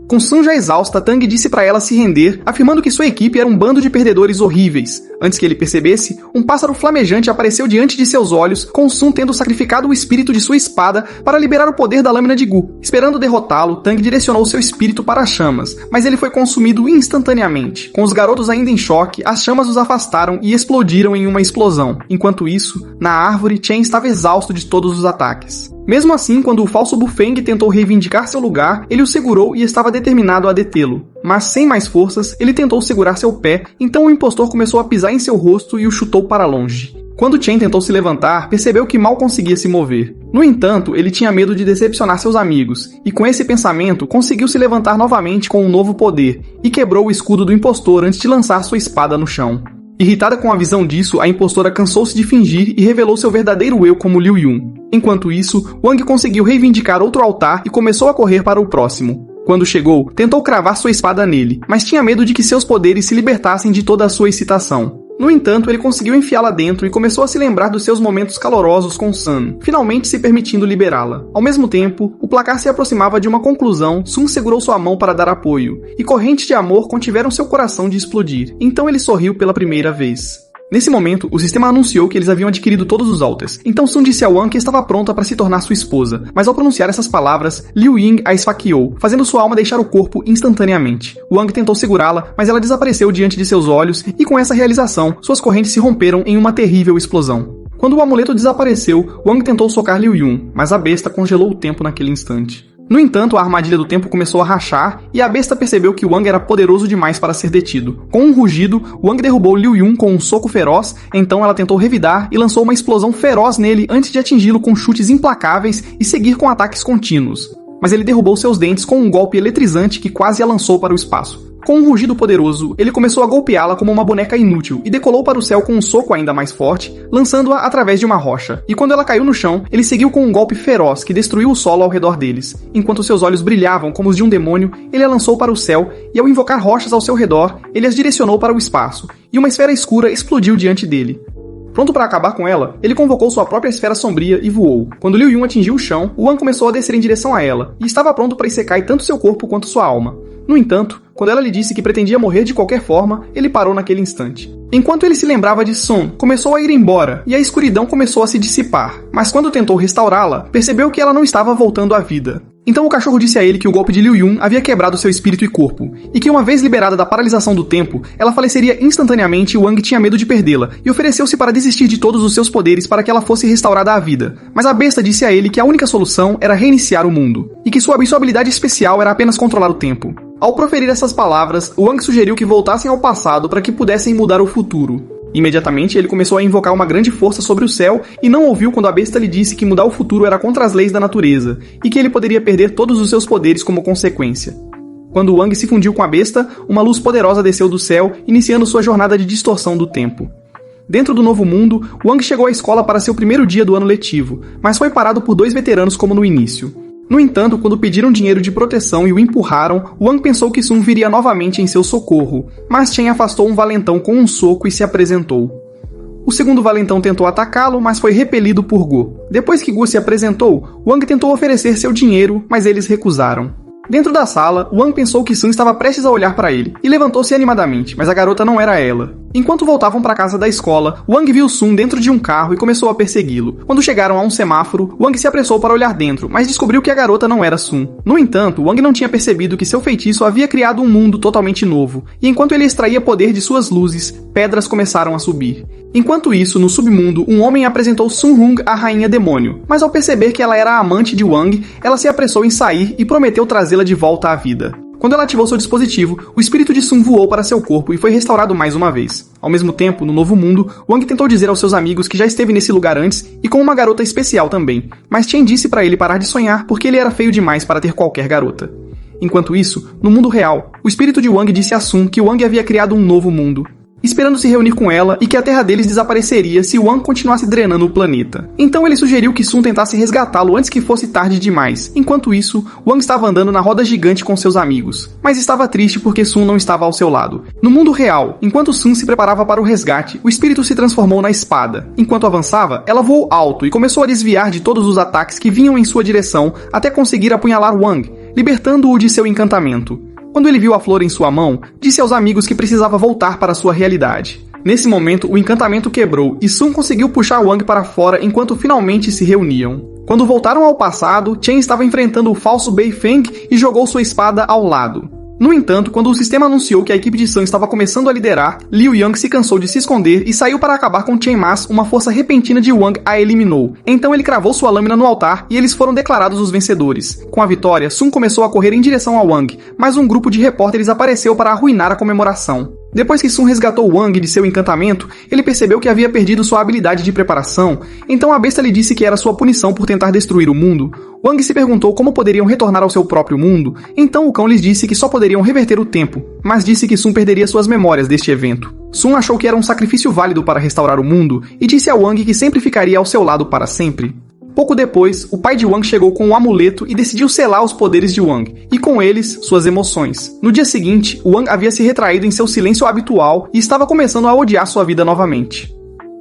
Com Sun já exausta, Tang disse para ela se render, afirmando que sua equipe era um bando de perdedores horríveis. Antes que ele percebesse, um pássaro flamejante apareceu diante de seus olhos, com Sun tendo sacrificado o espírito de sua espada para liberar o poder da lâmina de Gu. Esperando derrotá-lo, Tang direcionou seu espírito para as chamas, mas ele foi consumido instantaneamente. Com os garotos ainda em choque, as chamas os afastaram e explodiram em uma explosão. Enquanto isso, na árvore, Chen estava exausto de todos os ataques. Mesmo assim, quando o falso Bufeng tentou reivindicar seu lugar, ele o segurou e estava determinado a detê-lo. Mas sem mais forças, ele tentou segurar seu pé, então o impostor começou a pisar em seu rosto e o chutou para longe. Quando Chen tentou se levantar, percebeu que mal conseguia se mover. No entanto, ele tinha medo de decepcionar seus amigos, e com esse pensamento, conseguiu se levantar novamente com um novo poder, e quebrou o escudo do impostor antes de lançar sua espada no chão. Irritada com a visão disso, a impostora cansou-se de fingir e revelou seu verdadeiro eu como Liu Yun. Enquanto isso, Wang conseguiu reivindicar outro altar e começou a correr para o próximo. Quando chegou, tentou cravar sua espada nele, mas tinha medo de que seus poderes se libertassem de toda a sua excitação. No entanto, ele conseguiu enfiá-la dentro e começou a se lembrar dos seus momentos calorosos com Sun, finalmente se permitindo liberá-la. Ao mesmo tempo, o placar se aproximava de uma conclusão, Sun segurou sua mão para dar apoio, e correntes de amor contiveram seu coração de explodir. Então ele sorriu pela primeira vez. Nesse momento, o sistema anunciou que eles haviam adquirido todos os alters, então Sun disse a Wang que estava pronta para se tornar sua esposa, mas ao pronunciar essas palavras, Liu Ying a esfaqueou, fazendo sua alma deixar o corpo instantaneamente. Wang tentou segurá-la, mas ela desapareceu diante de seus olhos, e com essa realização, suas correntes se romperam em uma terrível explosão. Quando o amuleto desapareceu, Wang tentou socar Liu Yun, mas a besta congelou o tempo naquele instante. No entanto, a armadilha do tempo começou a rachar e a besta percebeu que Wang era poderoso demais para ser detido. Com um rugido, Wang derrubou Liu Yun com um soco feroz, então ela tentou revidar e lançou uma explosão feroz nele antes de atingi-lo com chutes implacáveis e seguir com ataques contínuos. Mas ele derrubou seus dentes com um golpe eletrizante que quase a lançou para o espaço. Com um rugido poderoso, ele começou a golpeá-la como uma boneca inútil e decolou para o céu com um soco ainda mais forte, lançando-a através de uma rocha. E quando ela caiu no chão, ele seguiu com um golpe feroz que destruiu o solo ao redor deles. Enquanto seus olhos brilhavam como os de um demônio, ele a lançou para o céu e ao invocar rochas ao seu redor, ele as direcionou para o espaço, e uma esfera escura explodiu diante dele. Pronto para acabar com ela, ele convocou sua própria esfera sombria e voou. Quando Liu Yun atingiu o chão, Wang começou a descer em direção a ela, e estava pronto para Isekai tanto seu corpo quanto sua alma. No entanto, quando ela lhe disse que pretendia morrer de qualquer forma, ele parou naquele instante. Enquanto ele se lembrava de Sun, começou a ir embora, e a escuridão começou a se dissipar. Mas quando tentou restaurá-la, percebeu que ela não estava voltando à vida. Então o cachorro disse a ele que o golpe de Liu Yun havia quebrado seu espírito e corpo, e que uma vez liberada da paralisação do tempo, ela faleceria instantaneamente e Wang tinha medo de perdê-la, e ofereceu-se para desistir de todos os seus poderes para que ela fosse restaurada à vida. Mas a besta disse a ele que a única solução era reiniciar o mundo, e que sua habilidade especial era apenas controlar o tempo. Ao proferir essas palavras, Wang sugeriu que voltassem ao passado para que pudessem mudar o futuro. Imediatamente, ele começou a invocar uma grande força sobre o céu e não ouviu quando a besta lhe disse que mudar o futuro era contra as leis da natureza e que ele poderia perder todos os seus poderes como consequência. Quando Wang se fundiu com a besta, uma luz poderosa desceu do céu, iniciando sua jornada de distorção do tempo. Dentro do novo mundo, Wang chegou à escola para seu primeiro dia do ano letivo, mas foi parado por 2 veteranos como no início. No entanto, quando pediram dinheiro de proteção e o empurraram, Wang pensou que Sun viria novamente em seu socorro, mas Chen afastou um valentão com um soco e se apresentou. O segundo valentão tentou atacá-lo, mas foi repelido por Gu. Depois que Gu se apresentou, Wang tentou oferecer seu dinheiro, mas eles recusaram. Dentro da sala, Wang pensou que Sun estava prestes a olhar para ele, e levantou-se animadamente, mas a garota não era ela. Enquanto voltavam para a casa da escola, Wang viu Sun dentro de um carro e começou a persegui-lo. Quando chegaram a um semáforo, Wang se apressou para olhar dentro, mas descobriu que a garota não era Sun. No entanto, Wang não tinha percebido que seu feitiço havia criado um mundo totalmente novo, e enquanto ele extraía poder de suas luzes, pedras começaram a subir. Enquanto isso, no submundo, um homem apresentou Sun Hung à rainha demônio, mas ao perceber que ela era a amante de Wang, ela se apressou em sair e prometeu trazê-la de volta à vida. Quando ela ativou seu dispositivo, o espírito de Sun voou para seu corpo e foi restaurado mais uma vez. Ao mesmo tempo, no novo mundo, Wang tentou dizer aos seus amigos que já esteve nesse lugar antes e com uma garota especial também, mas Chen disse para ele parar de sonhar porque ele era feio demais para ter qualquer garota. Enquanto isso, no mundo real, o espírito de Wang disse a Sun que Wang havia criado um novo mundo, esperando se reunir com ela e que a terra deles desapareceria se Wang continuasse drenando o planeta. Então ele sugeriu que Sun tentasse resgatá-lo antes que fosse tarde demais. Enquanto isso, Wang estava andando na roda gigante com seus amigos, mas estava triste porque Sun não estava ao seu lado. No mundo real, enquanto Sun se preparava para o resgate, o espírito se transformou na espada. Enquanto avançava, ela voou alto e começou a desviar de todos os ataques que vinham em sua direção até conseguir apunhalar Wang, libertando-o de seu encantamento. Quando ele viu a flor em sua mão, disse aos amigos que precisava voltar para sua realidade. Nesse momento, o encantamento quebrou e Sun conseguiu puxar Wang para fora enquanto finalmente se reuniam. Quando voltaram ao passado, Chen estava enfrentando o falso Bei Feng e jogou sua espada ao lado. No entanto, quando o sistema anunciou que a equipe de Sun estava começando a liderar, Liu Yang se cansou de se esconder e saiu para acabar com Chen, mas uma força repentina de Wang a eliminou. Então ele cravou sua lâmina no altar e eles foram declarados os vencedores. Com a vitória, Sun começou a correr em direção a Wang, mas um grupo de repórteres apareceu para arruinar a comemoração. Depois que Sun resgatou Wang de seu encantamento, ele percebeu que havia perdido sua habilidade de preparação, então a besta lhe disse que era sua punição por tentar destruir o mundo. Wang se perguntou como poderiam retornar ao seu próprio mundo, então o cão lhes disse que só poderiam reverter o tempo, mas disse que Sun perderia suas memórias deste evento. Sun achou que era um sacrifício válido para restaurar o mundo e disse a Wang que sempre ficaria ao seu lado para sempre. Pouco depois, o pai de Wang chegou com um amuleto e decidiu selar os poderes de Wang, e com eles, suas emoções. No dia seguinte, Wang havia se retraído em seu silêncio habitual e estava começando a odiar sua vida novamente.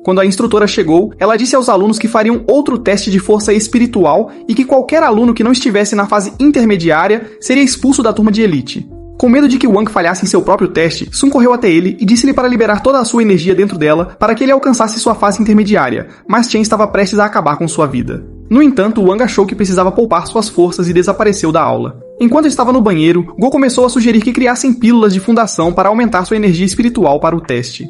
Quando a instrutora chegou, ela disse aos alunos que fariam outro teste de força espiritual e que qualquer aluno que não estivesse na fase intermediária seria expulso da turma de elite. Com medo de que Wang falhasse em seu próprio teste, Sun correu até ele e disse-lhe para liberar toda a sua energia dentro dela para que ele alcançasse sua fase intermediária, mas Chen estava prestes a acabar com sua vida. No entanto, Wang achou que precisava poupar suas forças e desapareceu da aula. Enquanto estava no banheiro, Go começou a sugerir que criassem pílulas de fundação para aumentar sua energia espiritual para o teste.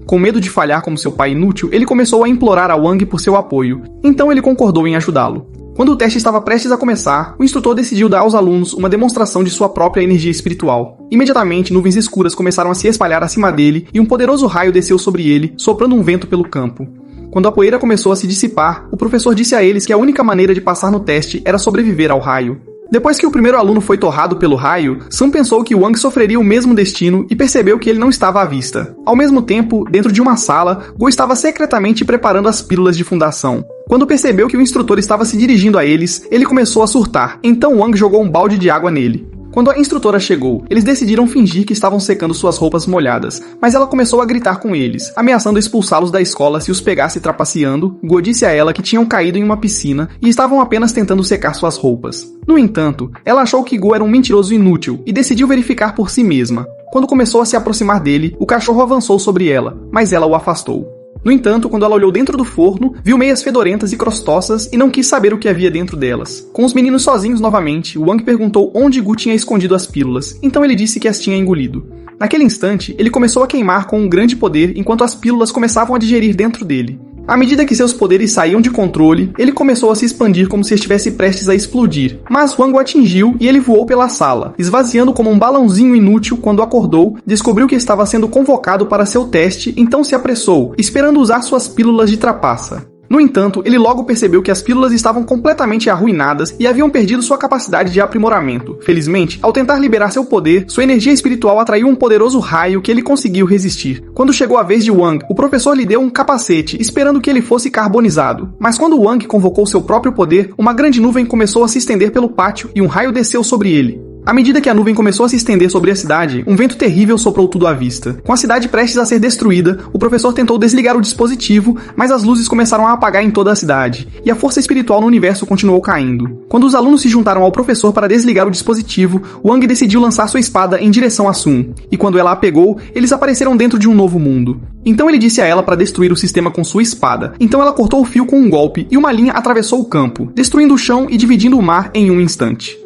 Com medo de falhar como seu pai inútil, ele começou a implorar a Wang por seu apoio, então ele concordou em ajudá-lo. Quando o teste estava prestes a começar, o instrutor decidiu dar aos alunos uma demonstração de sua própria energia espiritual. Imediatamente, nuvens escuras começaram a se espalhar acima dele e um poderoso raio desceu sobre ele, soprando um vento pelo campo. Quando a poeira começou a se dissipar, o professor disse a eles que a única maneira de passar no teste era sobreviver ao raio. Depois que o primeiro aluno foi torrado pelo raio, Sun pensou que Wang sofreria o mesmo destino e percebeu que ele não estava à vista. Ao mesmo tempo, dentro de uma sala, Go estava secretamente preparando as pílulas de fundação. Quando percebeu que o instrutor estava se dirigindo a eles, ele começou a surtar, então Wang jogou um balde de água nele. Quando a instrutora chegou, eles decidiram fingir que estavam secando suas roupas molhadas, mas ela começou a gritar com eles, ameaçando expulsá-los da escola se os pegasse trapaceando. Go disse a ela que tinham caído em uma piscina e estavam apenas tentando secar suas roupas. No entanto, ela achou que Go era um mentiroso inútil e decidiu verificar por si mesma. Quando começou a se aproximar dele, o cachorro avançou sobre ela, mas ela o afastou. No entanto, quando ela olhou dentro do forno, viu meias fedorentas e crostosas e não quis saber o que havia dentro delas. Com os meninos sozinhos novamente, Wang perguntou onde Gu tinha escondido as pílulas, então ele disse que as tinha engolido. Naquele instante, ele começou a queimar com um grande poder enquanto as pílulas começavam a digerir dentro dele. À medida que seus poderes saíam de controle, ele começou a se expandir como se estivesse prestes a explodir. Mas Wang o atingiu e ele voou pela sala, esvaziando como um balãozinho inútil. Quando acordou, descobriu que estava sendo convocado para seu teste, então se apressou, esperando usar suas pílulas de trapaça. No entanto, ele logo percebeu que as pílulas estavam completamente arruinadas e haviam perdido sua capacidade de aprimoramento. Felizmente, ao tentar liberar seu poder, sua energia espiritual atraiu um poderoso raio que ele conseguiu resistir. Quando chegou a vez de Wang, o professor lhe deu um capacete, esperando que ele fosse carbonizado. Mas quando Wang convocou seu próprio poder, uma grande nuvem começou a se estender pelo pátio e um raio desceu sobre ele. À medida que a nuvem começou a se estender sobre a cidade, um vento terrível soprou tudo à vista. Com a cidade prestes a ser destruída, o professor tentou desligar o dispositivo, mas as luzes começaram a apagar em toda a cidade, e a força espiritual no universo continuou caindo. Quando os alunos se juntaram ao professor para desligar o dispositivo, Wang decidiu lançar sua espada em direção a Sun, e quando ela a pegou, eles apareceram dentro de um novo mundo. Então ele disse a ela para destruir o sistema com sua espada. Então ela cortou o fio com um golpe, e uma linha atravessou o campo, destruindo o chão e dividindo o mar em um instante.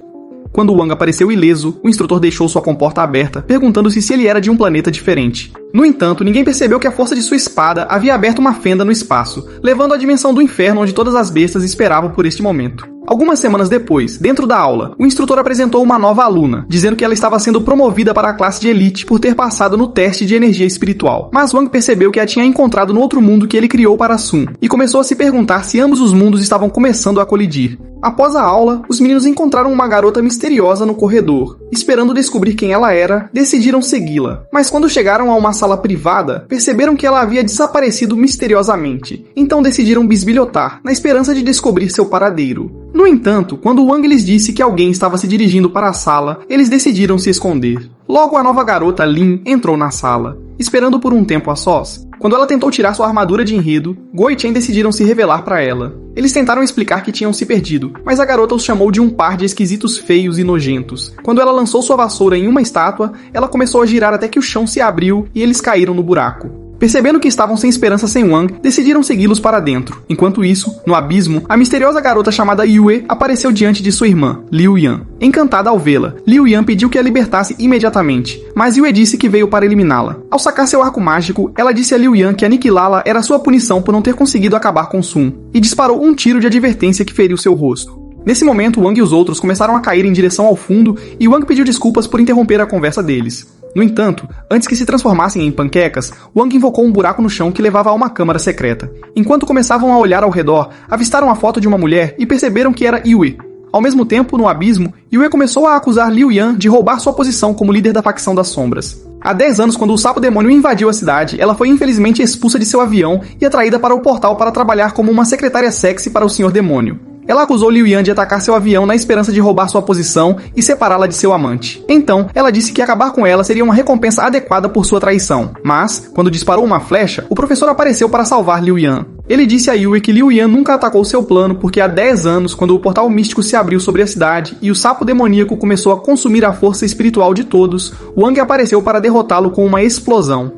Quando Wang apareceu ileso, o instrutor deixou sua comporta aberta, perguntando-se se ele era de um planeta diferente. No entanto, ninguém percebeu que a força de sua espada havia aberto uma fenda no espaço, levando à dimensão do inferno onde todas as bestas esperavam por este momento. Algumas semanas depois, dentro da aula, o instrutor apresentou uma nova aluna, dizendo que ela estava sendo promovida para a classe de elite por ter passado no teste de energia espiritual. Mas Wang percebeu que a tinha encontrado no outro mundo que ele criou para Sun, e começou a se perguntar se ambos os mundos estavam começando a colidir. Após a aula, os meninos encontraram uma garota misteriosa no corredor. Esperando descobrir quem ela era, decidiram segui-la. Mas quando chegaram a uma sala privada, perceberam que ela havia desaparecido misteriosamente. Então decidiram bisbilhotar, na esperança de descobrir seu paradeiro. No entanto, quando Wang lhes disse que alguém estava se dirigindo para a sala, eles decidiram se esconder. Logo, a nova garota, Lin, entrou na sala, esperando por um tempo a sós. Quando ela tentou tirar sua armadura de enredo, Guo e Chen decidiram se revelar para ela. Eles tentaram explicar que tinham se perdido, mas a garota os chamou de um par de esquisitos feios e nojentos. Quando ela lançou sua vassoura em uma estátua, ela começou a girar até que o chão se abriu e eles caíram no buraco. Percebendo que estavam sem esperança sem Wang, decidiram segui-los para dentro. Enquanto isso, no abismo, a misteriosa garota chamada Yue apareceu diante de sua irmã, Liu Yan. Encantada ao vê-la, Liu Yan pediu que a libertasse imediatamente, mas Yue disse que veio para eliminá-la. Ao sacar seu arco mágico, ela disse a Liu Yan que aniquilá-la era sua punição por não ter conseguido acabar com Sun, e disparou um tiro de advertência que feriu seu rosto. Nesse momento, Wang e os outros começaram a cair em direção ao fundo e Wang pediu desculpas por interromper a conversa deles. No entanto, antes que se transformassem em panquecas, Wang invocou um buraco no chão que levava a uma câmara secreta. Enquanto começavam a olhar ao redor, avistaram a foto de uma mulher e perceberam que era Yue. Ao mesmo tempo, no abismo, Yue começou a acusar Liu Yan de roubar sua posição como líder da facção das sombras. Há 10 anos, quando o sapo demônio invadiu a cidade, ela foi infelizmente expulsa de seu avião e atraída para o portal para trabalhar como uma secretária sexy para o Senhor Demônio. Ela acusou Liu Yan de atacar seu avião na esperança de roubar sua posição e separá-la de seu amante. Então, ela disse que acabar com ela seria uma recompensa adequada por sua traição. Mas, quando disparou uma flecha, o professor apareceu para salvar Liu Yan. Ele disse a Yue que Liu Yan nunca atacou seu plano porque há 10 anos, quando o portal místico se abriu sobre a cidade e o sapo demoníaco começou a consumir a força espiritual de todos, Wang apareceu para derrotá-lo com uma explosão.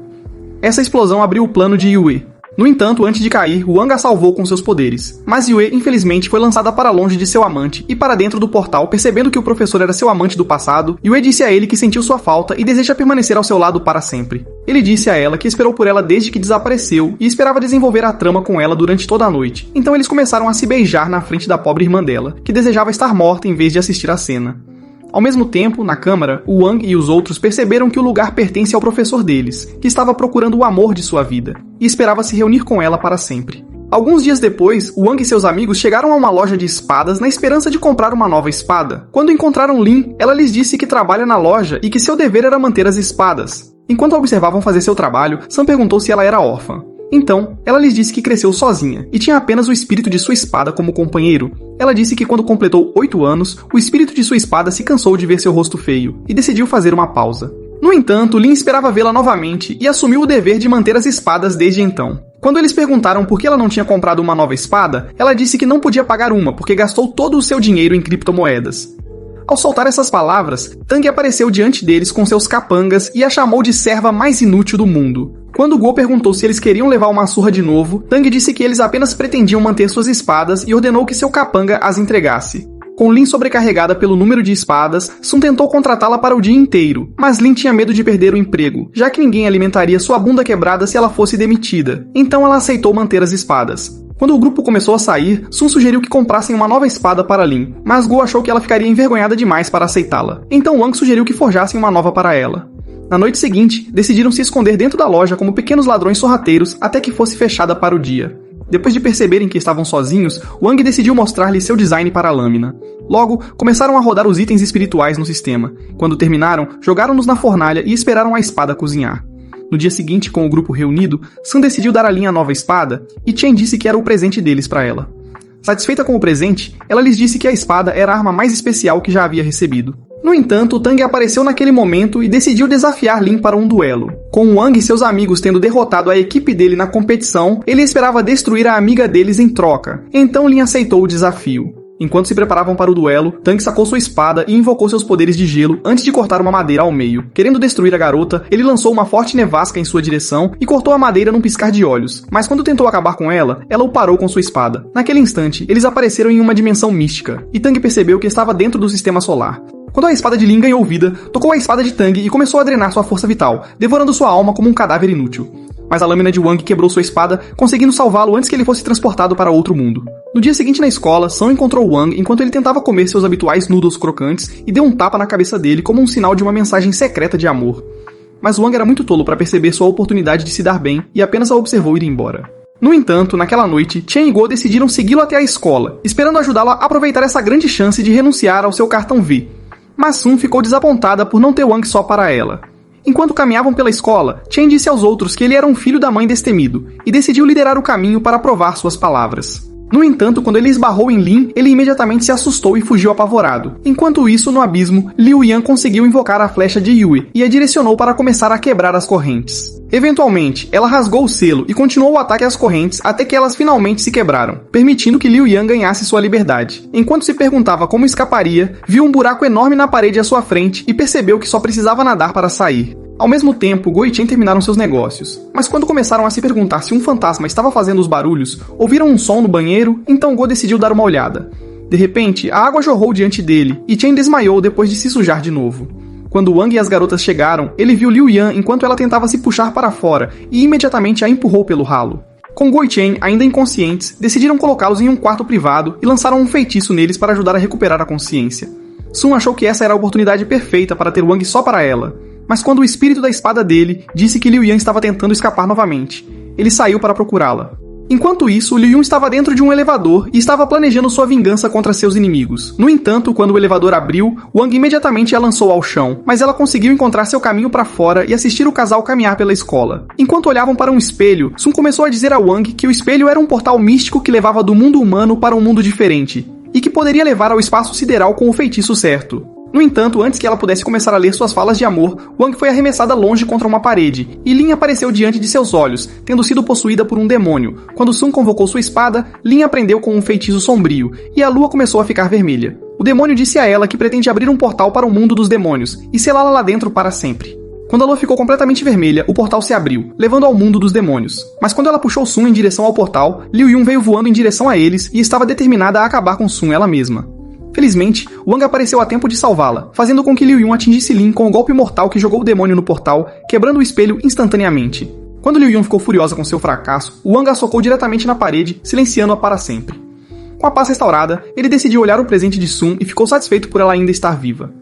Essa explosão abriu o plano de Yue. No entanto, antes de cair, Wang a salvou com seus poderes. Mas Yue, infelizmente, foi lançada para longe de seu amante e para dentro do portal, percebendo que o professor era seu amante do passado, Yue disse a ele que sentiu sua falta e deseja permanecer ao seu lado para sempre. Ele disse a ela que esperou por ela desde que desapareceu e esperava desenvolver a trama com ela durante toda a noite. Então eles começaram a se beijar na frente da pobre irmã dela, que desejava estar morta em vez de assistir à cena. Ao mesmo tempo, na câmara, Wang e os outros perceberam que o lugar pertence ao professor deles, que estava procurando o amor de sua vida, e esperava se reunir com ela para sempre. Alguns dias depois, Wang e seus amigos chegaram a uma loja de espadas na esperança de comprar uma nova espada. Quando encontraram Lin, ela lhes disse que trabalha na loja e que seu dever era manter as espadas. Enquanto a observavam fazer seu trabalho, Sam perguntou se ela era órfã. Então, ela lhes disse que cresceu sozinha e tinha apenas o espírito de sua espada como companheiro. Ela disse que quando completou 8 anos, o espírito de sua espada se cansou de ver seu rosto feio e decidiu fazer uma pausa. No entanto, Lin esperava vê-la novamente e assumiu o dever de manter as espadas desde então. Quando eles perguntaram por que ela não tinha comprado uma nova espada, ela disse que não podia pagar uma porque gastou todo o seu dinheiro em criptomoedas. Ao soltar essas palavras, Tang apareceu diante deles com seus capangas e a chamou de serva mais inútil do mundo. Quando Guo perguntou se eles queriam levar uma surra de novo, Tang disse que eles apenas pretendiam manter suas espadas e ordenou que seu capanga as entregasse. Com Lin sobrecarregada pelo número de espadas, Sun tentou contratá-la para o dia inteiro, mas Lin tinha medo de perder o emprego, já que ninguém alimentaria sua bunda quebrada se ela fosse demitida. Então ela aceitou manter as espadas. Quando o grupo começou a sair, Sun sugeriu que comprassem uma nova espada para Lin, mas Guo achou que ela ficaria envergonhada demais para aceitá-la. Então Wang sugeriu que forjassem uma nova para ela. Na noite seguinte, decidiram se esconder dentro da loja como pequenos ladrões sorrateiros até que fosse fechada para o dia. Depois de perceberem que estavam sozinhos, Wang decidiu mostrar-lhe seu design para a lâmina. Logo, começaram a rodar os itens espirituais no sistema. Quando terminaram, jogaram-nos na fornalha e esperaram a espada cozinhar. No dia seguinte, com o grupo reunido, Sun decidiu dar a Lin a nova espada e Chen disse que era o presente deles para ela. Satisfeita com o presente, ela lhes disse que a espada era a arma mais especial que já havia recebido. No entanto, Tang apareceu naquele momento e decidiu desafiar Lin para um duelo. Com Wang e seus amigos tendo derrotado a equipe dele na competição, ele esperava destruir a amiga deles em troca. Então Lin aceitou o desafio. Enquanto se preparavam para o duelo, Tang sacou sua espada e invocou seus poderes de gelo antes de cortar uma madeira ao meio. Querendo destruir a garota, ele lançou uma forte nevasca em sua direção e cortou a madeira num piscar de olhos. Mas quando tentou acabar com ela, ela o parou com sua espada. Naquele instante, eles apareceram em uma dimensão mística, e Tang percebeu que estava dentro do sistema solar. Quando a espada de Lin ganhou vida, tocou a espada de Tang e começou a drenar sua força vital, devorando sua alma como um cadáver inútil. Mas a lâmina de Wang quebrou sua espada, conseguindo salvá-lo antes que ele fosse transportado para outro mundo. No dia seguinte na escola, Sun encontrou Wang enquanto ele tentava comer seus habituais noodles crocantes e deu um tapa na cabeça dele como um sinal de uma mensagem secreta de amor. Mas Wang era muito tolo para perceber sua oportunidade de se dar bem e apenas a observou ir embora. No entanto, naquela noite, Chen e Guo decidiram segui-lo até a escola, esperando ajudá-lo a aproveitar essa grande chance de renunciar ao seu cartão V. Mas Sun ficou desapontada por não ter Wang só para ela. Enquanto caminhavam pela escola, Chen disse aos outros que ele era um filho da mãe destemido, e decidiu liderar o caminho para provar suas palavras. No entanto, quando ele esbarrou em Lin, ele imediatamente se assustou e fugiu apavorado. Enquanto isso, no abismo, Liu Yan conseguiu invocar a flecha de Yue e a direcionou para começar a quebrar as correntes. Eventualmente, ela rasgou o selo e continuou o ataque às correntes até que elas finalmente se quebraram, permitindo que Liu Yan ganhasse sua liberdade. Enquanto se perguntava como escaparia, viu um buraco enorme na parede à sua frente e percebeu que só precisava nadar para sair. Ao mesmo tempo, Guo e Chen terminaram seus negócios. Mas quando começaram a se perguntar se um fantasma estava fazendo os barulhos, ouviram um som no banheiro, então Guo decidiu dar uma olhada. De repente, a água jorrou diante dele, e Chen desmaiou depois de se sujar de novo. Quando Wang e as garotas chegaram, ele viu Liu Yan enquanto ela tentava se puxar para fora, e imediatamente a empurrou pelo ralo. Com Guo e Chen, ainda inconscientes, decidiram colocá-los em um quarto privado e lançaram um feitiço neles para ajudar a recuperar a consciência. Sun achou que essa era a oportunidade perfeita para ter Wang só para ela. Mas quando o espírito da espada dele disse que Liu Yan estava tentando escapar novamente, ele saiu para procurá-la. Enquanto isso, Liu Yan estava dentro de um elevador e estava planejando sua vingança contra seus inimigos. No entanto, quando o elevador abriu, Wang imediatamente a lançou ao chão, mas ela conseguiu encontrar seu caminho para fora e assistir o casal caminhar pela escola. Enquanto olhavam para um espelho, Sun começou a dizer a Wang que o espelho era um portal místico que levava do mundo humano para um mundo diferente, e que poderia levar ao espaço sideral com o feitiço certo. No entanto, antes que ela pudesse começar a ler suas falas de amor, Wang foi arremessada longe contra uma parede, e Lin apareceu diante de seus olhos, tendo sido possuída por um demônio. Quando Sun convocou sua espada, Lin aprendeu com um feitiço sombrio, e a lua começou a ficar vermelha. O demônio disse a ela que pretende abrir um portal para o mundo dos demônios, e selá-la lá dentro para sempre. Quando a lua ficou completamente vermelha, o portal se abriu, levando ao mundo dos demônios. Mas quando ela puxou Sun em direção ao portal, Liu Yan veio voando em direção a eles e estava determinada a acabar com Sun ela mesma. Felizmente, Wang apareceu a tempo de salvá-la, fazendo com que Liu Yan atingisse Lin com o golpe mortal que jogou o demônio no portal, quebrando o espelho instantaneamente. Quando Liu Yan ficou furiosa com seu fracasso, Wang a socou diretamente na parede, silenciando-a para sempre. Com a paz restaurada, ele decidiu olhar o presente de Sun e ficou satisfeito por ela ainda estar viva.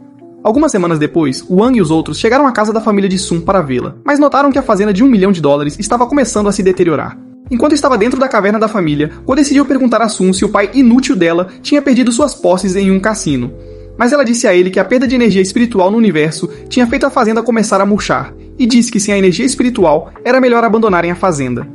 Algumas semanas depois, Wang e os outros chegaram à casa da família de Sun para vê-la, mas notaram que a fazenda de $1 milhão estava começando a se deteriorar. Enquanto estava dentro da caverna da família, Guo decidiu perguntar a Sun se o pai inútil dela tinha perdido suas posses em um cassino. Mas ela disse a ele que a perda de energia espiritual no universo tinha feito a fazenda começar a murchar, e disse que sem a energia espiritual era melhor abandonarem a fazenda.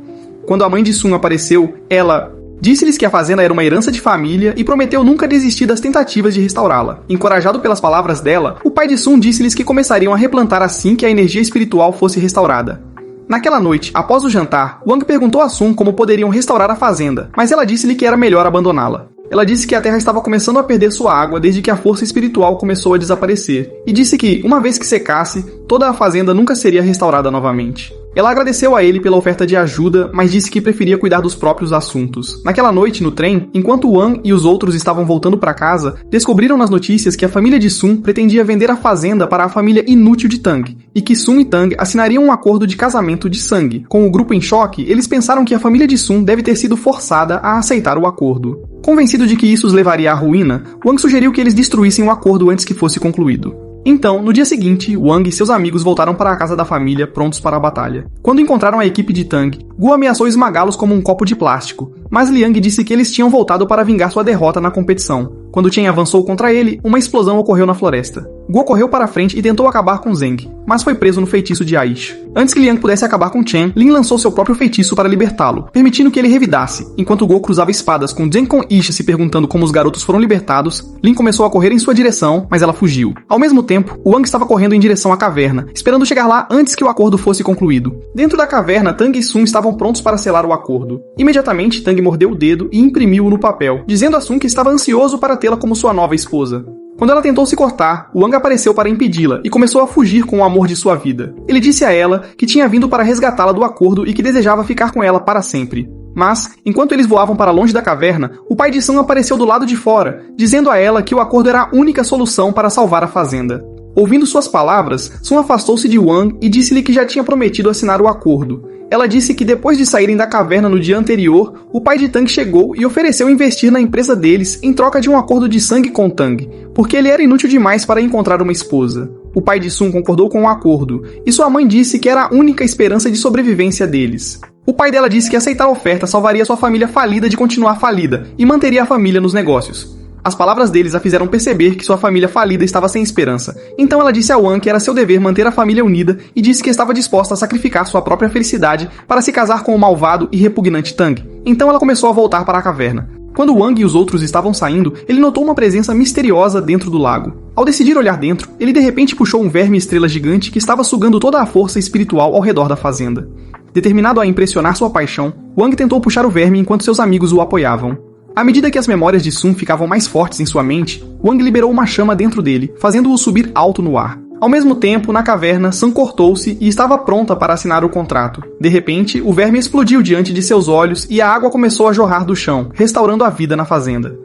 Quando a mãe de Sun apareceu, ela disse-lhes que a fazenda era uma herança de família e prometeu nunca desistir das tentativas de restaurá-la. Encorajado pelas palavras dela, o pai de Sun disse-lhes que começariam a replantar assim que a energia espiritual fosse restaurada. Naquela noite, após o jantar, Wang perguntou a Sun como poderiam restaurar a fazenda, mas ela disse-lhe que era melhor abandoná-la. Ela disse que a terra estava começando a perder sua água desde que a força espiritual começou a desaparecer, e disse que, uma vez que secasse, toda a fazenda nunca seria restaurada novamente. Ela agradeceu a ele pela oferta de ajuda, mas disse que preferia cuidar dos próprios assuntos. Naquela noite, no trem, enquanto Wang e os outros estavam voltando para casa, descobriram nas notícias que a família de Sun pretendia vender a fazenda para a família inútil de Tang, e que Sun e Tang assinariam um acordo de casamento de sangue. Com o grupo em choque, eles pensaram que a família de Sun deve ter sido forçada a aceitar o acordo. Convencido de que isso os levaria à ruína, Wang sugeriu que eles destruíssem o acordo antes que fosse concluído. Então, no dia seguinte, Wang e seus amigos voltaram para a casa da família, prontos para a batalha. Quando encontraram a equipe de Tang, Guo ameaçou esmagá-los como um copo de plástico, mas Liang disse que eles tinham voltado para vingar sua derrota na competição. Quando Chen avançou contra ele, uma explosão ocorreu na floresta. Guo correu para frente e tentou acabar com Zeng, mas foi preso no feitiço de Aish. Antes que Liang pudesse acabar com Chen, Lin lançou seu próprio feitiço para libertá-lo, permitindo que ele revidasse. Enquanto Guo cruzava espadas com Zeng com Isha se perguntando como os garotos foram libertados, Lin começou a correr em sua direção, mas ela fugiu. Ao mesmo tempo, Wang estava correndo em direção à caverna, esperando chegar lá antes que o acordo fosse concluído. Dentro da caverna, Tang e Sun estavam prontos para selar o acordo. Imediatamente, Tang mordeu o dedo e imprimiu-o no papel, dizendo a Sun que estava ansioso para tê-la como sua nova esposa. Quando ela tentou se cortar, Wang apareceu para impedi-la e começou a fugir com o amor de sua vida. Ele disse a ela que tinha vindo para resgatá-la do acordo e que desejava ficar com ela para sempre. Mas, enquanto eles voavam para longe da caverna, o pai de Sun apareceu do lado de fora, dizendo a ela que o acordo era a única solução para salvar a fazenda. Ouvindo suas palavras, Sun afastou-se de Wang e disse-lhe que já tinha prometido assinar o acordo. Ela disse que depois de saírem da caverna no dia anterior, o pai de Tang chegou e ofereceu investir na empresa deles em troca de um acordo de sangue com Tang, porque ele era inútil demais para encontrar uma esposa. O pai de Sun concordou com o acordo, e sua mãe disse que era a única esperança de sobrevivência deles. O pai dela disse que aceitar a oferta salvaria sua família falida de continuar falida e manteria a família nos negócios. As palavras deles a fizeram perceber que sua família falida estava sem esperança, então ela disse a Wang que era seu dever manter a família unida e disse que estava disposta a sacrificar sua própria felicidade para se casar com o malvado e repugnante Tang. Então ela começou a voltar para a caverna. Quando Wang e os outros estavam saindo, ele notou uma presença misteriosa dentro do lago. Ao decidir olhar dentro, ele de repente puxou um verme estrela gigante que estava sugando toda a força espiritual ao redor da fazenda. Determinado a impressionar sua paixão, Wang tentou puxar o verme enquanto seus amigos o apoiavam. À medida que as memórias de Sun ficavam mais fortes em sua mente, Wang liberou uma chama dentro dele, fazendo-o subir alto no ar. Ao mesmo tempo, na caverna, Sun cortou-se e estava pronta para assinar o contrato. De repente, o verme explodiu diante de seus olhos e a água começou a jorrar do chão, restaurando a vida na fazenda.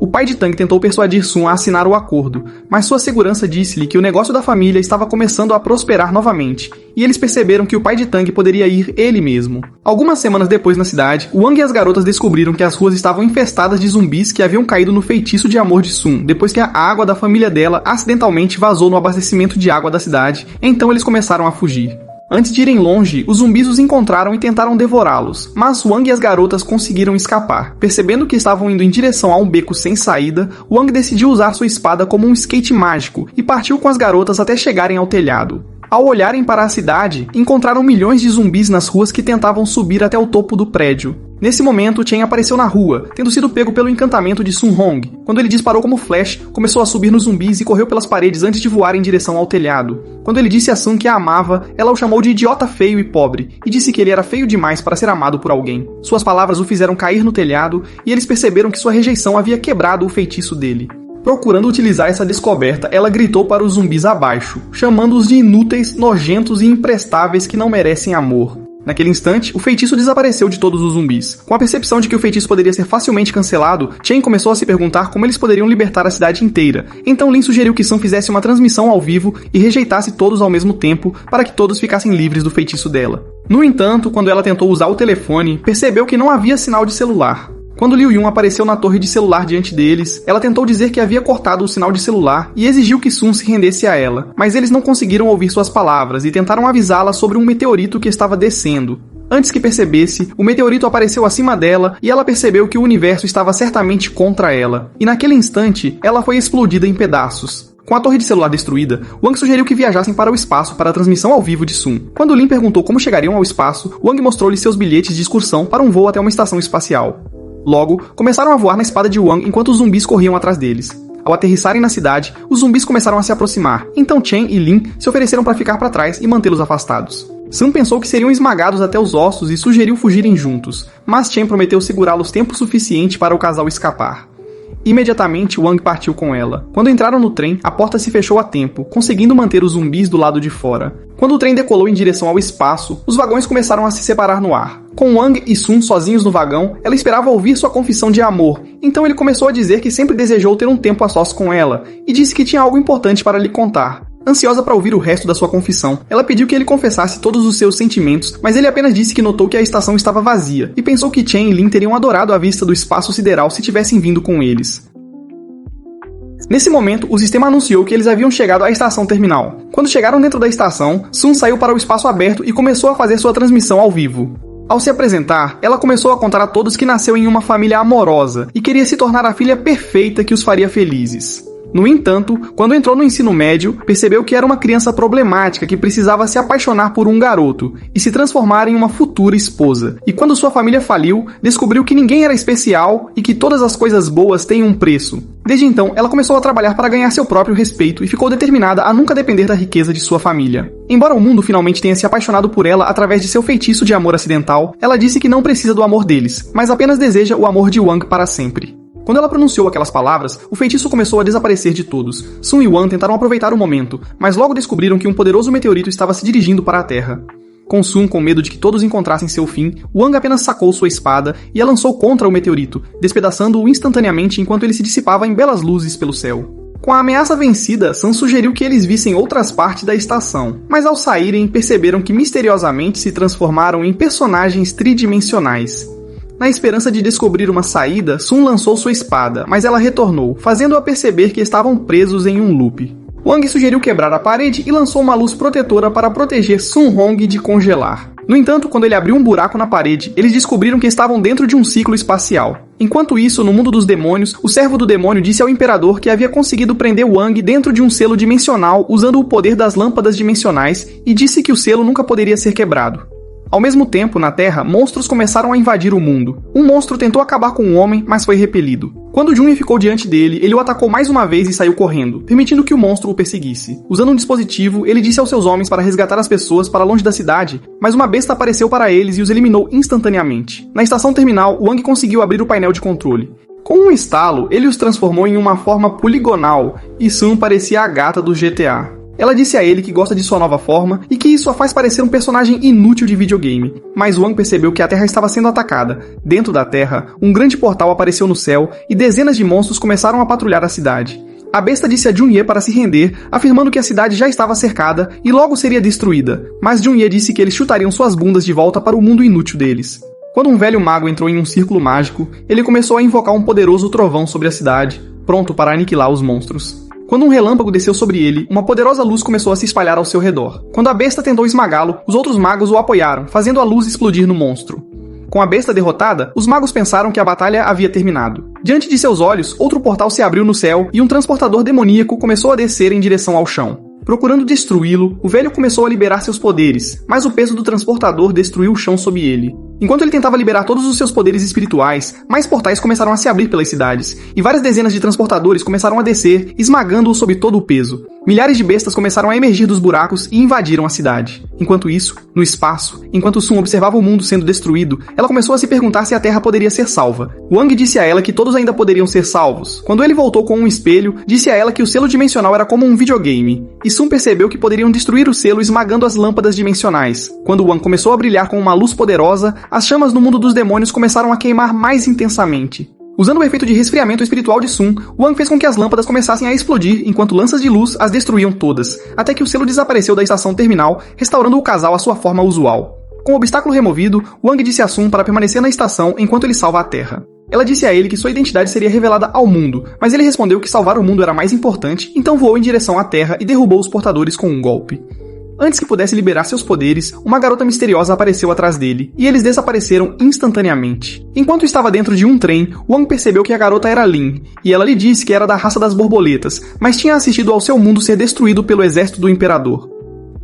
O pai de Tang tentou persuadir Sun a assinar o acordo, mas sua segurança disse-lhe que o negócio da família estava começando a prosperar novamente, e eles perceberam que o pai de Tang poderia ir ele mesmo. Algumas semanas depois na cidade, Wang e as garotas descobriram que as ruas estavam infestadas de zumbis que haviam caído no feitiço de amor de Sun, depois que a água da família dela acidentalmente vazou no abastecimento de água da cidade, então eles começaram a fugir. Antes de irem longe, os zumbis os encontraram e tentaram devorá-los, mas Wang e as garotas conseguiram escapar. Percebendo que estavam indo em direção a um beco sem saída, Wang decidiu usar sua espada como um skate mágico e partiu com as garotas até chegarem ao telhado. Ao olharem para a cidade, encontraram milhões de zumbis nas ruas que tentavam subir até o topo do prédio. Nesse momento, Chen apareceu na rua, tendo sido pego pelo encantamento de Sun Hong. Quando ele disparou como flash, começou a subir nos zumbis e correu pelas paredes antes de voar em direção ao telhado. Quando ele disse a Sun que a amava, ela o chamou de idiota feio e pobre, e disse que ele era feio demais para ser amado por alguém. Suas palavras o fizeram cair no telhado, e eles perceberam que sua rejeição havia quebrado o feitiço dele. Procurando utilizar essa descoberta, ela gritou para os zumbis abaixo, chamando-os de inúteis, nojentos e imprestáveis que não merecem amor. Naquele instante, o feitiço desapareceu de todos os zumbis. Com a percepção de que o feitiço poderia ser facilmente cancelado, Chen começou a se perguntar como eles poderiam libertar a cidade inteira. Então Lin sugeriu que Sun fizesse uma transmissão ao vivo e rejeitasse todos ao mesmo tempo para que todos ficassem livres do feitiço dela. No entanto, quando ela tentou usar o telefone, percebeu que não havia sinal de celular. Quando Liu Yun apareceu na torre de celular diante deles, ela tentou dizer que havia cortado o sinal de celular e exigiu que Sun se rendesse a ela, mas eles não conseguiram ouvir suas palavras e tentaram avisá-la sobre um meteorito que estava descendo. Antes que percebesse, o meteorito apareceu acima dela e ela percebeu que o universo estava certamente contra ela. E naquele instante, ela foi explodida em pedaços. Com a torre de celular destruída, Wang sugeriu que viajassem para o espaço para a transmissão ao vivo de Sun. Quando Lin perguntou como chegariam ao espaço, Wang mostrou-lhe seus bilhetes de excursão para um voo até uma estação espacial. Logo, começaram a voar na espada de Wang enquanto os zumbis corriam atrás deles. Ao aterrissarem na cidade, os zumbis começaram a se aproximar, então Chen e Lin se ofereceram para ficar para trás e mantê-los afastados. Sun pensou que seriam esmagados até os ossos e sugeriu fugirem juntos, mas Chen prometeu segurá-los tempo suficiente para o casal escapar. Imediatamente, Wang partiu com ela. Quando entraram no trem, a porta se fechou a tempo, conseguindo manter os zumbis do lado de fora. Quando o trem decolou em direção ao espaço, os vagões começaram a se separar no ar. Com Wang e Sun sozinhos no vagão, ela esperava ouvir sua confissão de amor, então ele começou a dizer que sempre desejou ter um tempo a sós com ela, e disse que tinha algo importante para lhe contar. Ansiosa para ouvir o resto da sua confissão, ela pediu que ele confessasse todos os seus sentimentos, mas ele apenas disse que notou que a estação estava vazia, e pensou que Chen e Lin teriam adorado a vista do espaço sideral se tivessem vindo com eles. Nesse momento, o sistema anunciou que eles haviam chegado à estação terminal. Quando chegaram dentro da estação, Sun saiu para o espaço aberto e começou a fazer sua transmissão ao vivo. Ao se apresentar, ela começou a contar a todos que nasceu em uma família amorosa e queria se tornar a filha perfeita que os faria felizes. No entanto, quando entrou no ensino médio, percebeu que era uma criança problemática que precisava se apaixonar por um garoto e se transformar em uma futura esposa. E quando sua família faliu, descobriu que ninguém era especial e que todas as coisas boas têm um preço. Desde então, ela começou a trabalhar para ganhar seu próprio respeito e ficou determinada a nunca depender da riqueza de sua família. Embora o mundo finalmente tenha se apaixonado por ela através de seu feitiço de amor acidental, ela disse que não precisa do amor deles, mas apenas deseja o amor de Wang para sempre. Quando ela pronunciou aquelas palavras, o feitiço começou a desaparecer de todos. Sun e Wang tentaram aproveitar o momento, mas logo descobriram que um poderoso meteorito estava se dirigindo para a Terra. Com Sun com medo de que todos encontrassem seu fim, Wang apenas sacou sua espada e a lançou contra o meteorito, despedaçando-o instantaneamente enquanto ele se dissipava em belas luzes pelo céu. Com a ameaça vencida, Sun sugeriu que eles vissem outras partes da estação, mas ao saírem perceberam que misteriosamente se transformaram em personagens tridimensionais. Na esperança de descobrir uma saída, Sun lançou sua espada, mas ela retornou, fazendo-a perceber que estavam presos em um loop. Wang sugeriu quebrar a parede e lançou uma luz protetora para proteger Sun Hong de congelar. No entanto, quando ele abriu um buraco na parede, eles descobriram que estavam dentro de um ciclo espacial. Enquanto isso, no mundo dos demônios, o servo do demônio disse ao imperador que havia conseguido prender Wang dentro de um selo dimensional usando o poder das lâmpadas dimensionais e disse que o selo nunca poderia ser quebrado. Ao mesmo tempo, na Terra, monstros começaram a invadir o mundo. Um monstro tentou acabar com um homem, mas foi repelido. Quando Junye ficou diante dele, ele o atacou mais uma vez e saiu correndo, permitindo que o monstro o perseguisse. Usando um dispositivo, ele disse aos seus homens para resgatar as pessoas para longe da cidade, mas uma besta apareceu para eles e os eliminou instantaneamente. Na estação terminal, Wang conseguiu abrir o painel de controle. Com um estalo, ele os transformou em uma forma poligonal, e Sun parecia a gata do GTA. Ela disse a ele que gosta de sua nova forma e que isso a faz parecer um personagem inútil de videogame. Mas Wang percebeu que a Terra estava sendo atacada. Dentro da Terra, um grande portal apareceu no céu e dezenas de monstros começaram a patrulhar a cidade. A besta disse a Junye para se render, afirmando que a cidade já estava cercada e logo seria destruída. Mas Junye disse que eles chutariam suas bundas de volta para o mundo inútil deles. Quando um velho mago entrou em um círculo mágico, ele começou a invocar um poderoso trovão sobre a cidade, pronto para aniquilar os monstros. Quando um relâmpago desceu sobre ele, uma poderosa luz começou a se espalhar ao seu redor. Quando a besta tentou esmagá-lo, os outros magos o apoiaram, fazendo a luz explodir no monstro. Com a besta derrotada, os magos pensaram que a batalha havia terminado. Diante de seus olhos, outro portal se abriu no céu e um transportador demoníaco começou a descer em direção ao chão. Procurando destruí-lo, o velho começou a liberar seus poderes, mas o peso do transportador destruiu o chão sob ele. Enquanto ele tentava liberar todos os seus poderes espirituais, mais portais começaram a se abrir pelas cidades, e várias dezenas de transportadores começaram a descer, esmagando-o sob todo o peso. Milhares de bestas começaram a emergir dos buracos e invadiram a cidade. Enquanto isso, no espaço, enquanto Sun observava o mundo sendo destruído, ela começou a se perguntar se a Terra poderia ser salva. Wang disse a ela que todos ainda poderiam ser salvos. Quando ele voltou com um espelho, disse a ela que o selo dimensional era como um videogame, e Sun percebeu que poderiam destruir o selo esmagando as lâmpadas dimensionais. Quando Wang começou a brilhar com uma luz poderosa, as chamas no mundo dos demônios começaram a queimar mais intensamente. Usando o efeito de resfriamento espiritual de Sun, Wang fez com que as lâmpadas começassem a explodir enquanto lanças de luz as destruíam todas, até que o selo desapareceu da estação terminal, restaurando o casal à sua forma usual. Com o obstáculo removido, Wang disse a Sun para permanecer na estação enquanto ele salva a Terra. Ela disse a ele que sua identidade seria revelada ao mundo, mas ele respondeu que salvar o mundo era mais importante, então voou em direção à Terra e derrubou os portadores com um golpe. Antes que pudesse liberar seus poderes, uma garota misteriosa apareceu atrás dele, e eles desapareceram instantaneamente. Enquanto estava dentro de um trem, Wang percebeu que a garota era Lin, e ela lhe disse que era da raça das borboletas, mas tinha assistido ao seu mundo ser destruído pelo exército do imperador.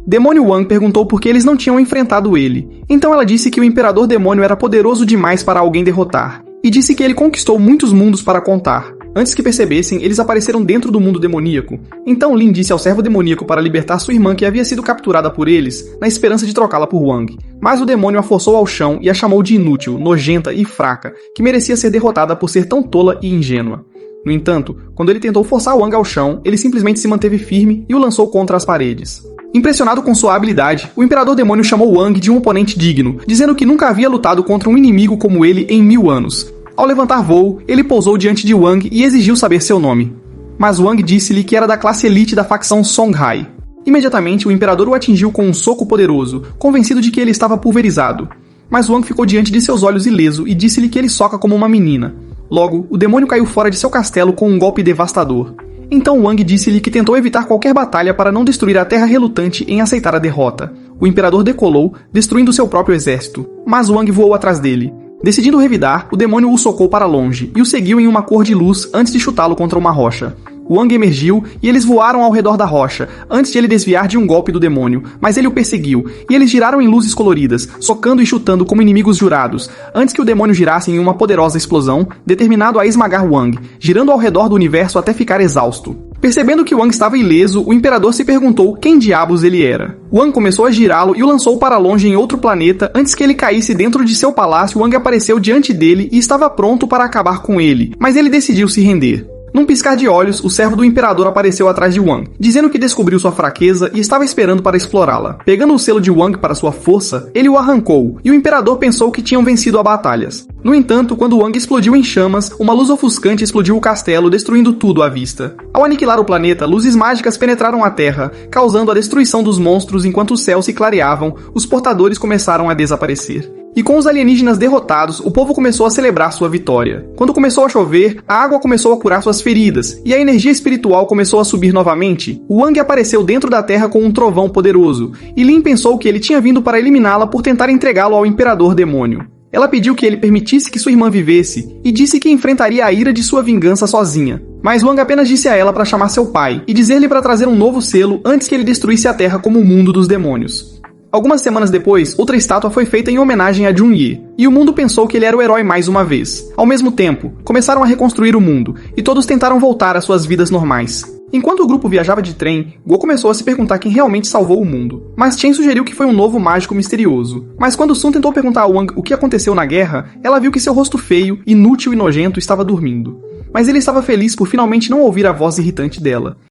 Demônio Wang perguntou por que eles não tinham enfrentado ele, então ela disse que o imperador demônio era poderoso demais para alguém derrotar, e disse que ele conquistou muitos mundos para contar. Antes que percebessem, eles apareceram dentro do mundo demoníaco. Então Lin disse ao servo demoníaco para libertar sua irmã que havia sido capturada por eles, na esperança de trocá-la por Wang. Mas o demônio a forçou ao chão e a chamou de inútil, nojenta e fraca, que merecia ser derrotada por ser tão tola e ingênua. No entanto, quando ele tentou forçar Wang ao chão, ele simplesmente se manteve firme e o lançou contra as paredes. Impressionado com sua habilidade, o Imperador Demônio chamou Wang de um oponente digno, dizendo que nunca havia lutado contra um inimigo como ele em 1000 anos. Ao levantar voo, ele pousou diante de Wang e exigiu saber seu nome. Mas Wang disse-lhe que era da classe elite da facção Songhai. Imediatamente, o Imperador o atingiu com um soco poderoso, convencido de que ele estava pulverizado. Mas Wang ficou diante de seus olhos ileso e disse-lhe que ele soca como uma menina. Logo, o demônio caiu fora de seu castelo com um golpe devastador. Então Wang disse-lhe que tentou evitar qualquer batalha para não destruir a Terra relutante em aceitar a derrota. O Imperador decolou, destruindo seu próprio exército, mas Wang voou atrás dele. Decidindo revidar, o demônio o socou para longe e o seguiu em uma cor de luz antes de chutá-lo contra uma rocha. Wang emergiu e eles voaram ao redor da rocha, antes de ele desviar de um golpe do demônio, mas ele o perseguiu, e eles giraram em luzes coloridas, socando e chutando como inimigos jurados, antes que o demônio girasse em uma poderosa explosão, determinado a esmagar Wang, girando ao redor do universo até ficar exausto. Percebendo que Wang estava ileso, o imperador se perguntou quem diabos ele era. Wang começou a girá-lo e o lançou para longe em outro planeta. Antes que ele caísse dentro de seu palácio, Wang apareceu diante dele e estava pronto para acabar com ele, mas ele decidiu se render. Num piscar de olhos, o servo do imperador apareceu atrás de Wang, dizendo que descobriu sua fraqueza e estava esperando para explorá-la. Pegando o selo de Wang para sua força, ele o arrancou, e o imperador pensou que tinham vencido a batalhas. No entanto, quando Wang explodiu em chamas, uma luz ofuscante explodiu o castelo, destruindo tudo à vista. Ao aniquilar o planeta, luzes mágicas penetraram a Terra, causando a destruição dos monstros enquanto os céus se clareavam, os portadores começaram a desaparecer. E com os alienígenas derrotados, o povo começou a celebrar sua vitória. Quando começou a chover, a água começou a curar suas feridas, e a energia espiritual começou a subir novamente. Wang apareceu dentro da Terra com um trovão poderoso, e Lin pensou que ele tinha vindo para eliminá-la por tentar entregá-lo ao Imperador Demônio. Ela pediu que ele permitisse que sua irmã vivesse, e disse que enfrentaria a ira de sua vingança sozinha. Mas Wang apenas disse a ela para chamar seu pai, e dizer-lhe para trazer um novo selo antes que ele destruísse a Terra como o mundo dos demônios. Algumas semanas depois, outra estátua foi feita em homenagem a Jun-Yi, e o mundo pensou que ele era o herói mais uma vez. Ao mesmo tempo, começaram a reconstruir o mundo, e todos tentaram voltar às suas vidas normais. Enquanto o grupo viajava de trem, Guo começou a se perguntar quem realmente salvou o mundo. Mas Chen sugeriu que foi um novo mágico misterioso. Mas quando Sun tentou perguntar a Wang o que aconteceu na guerra, ela viu que seu rosto feio, inútil e nojento estava dormindo. Mas ele estava feliz por finalmente não ouvir a voz irritante dela.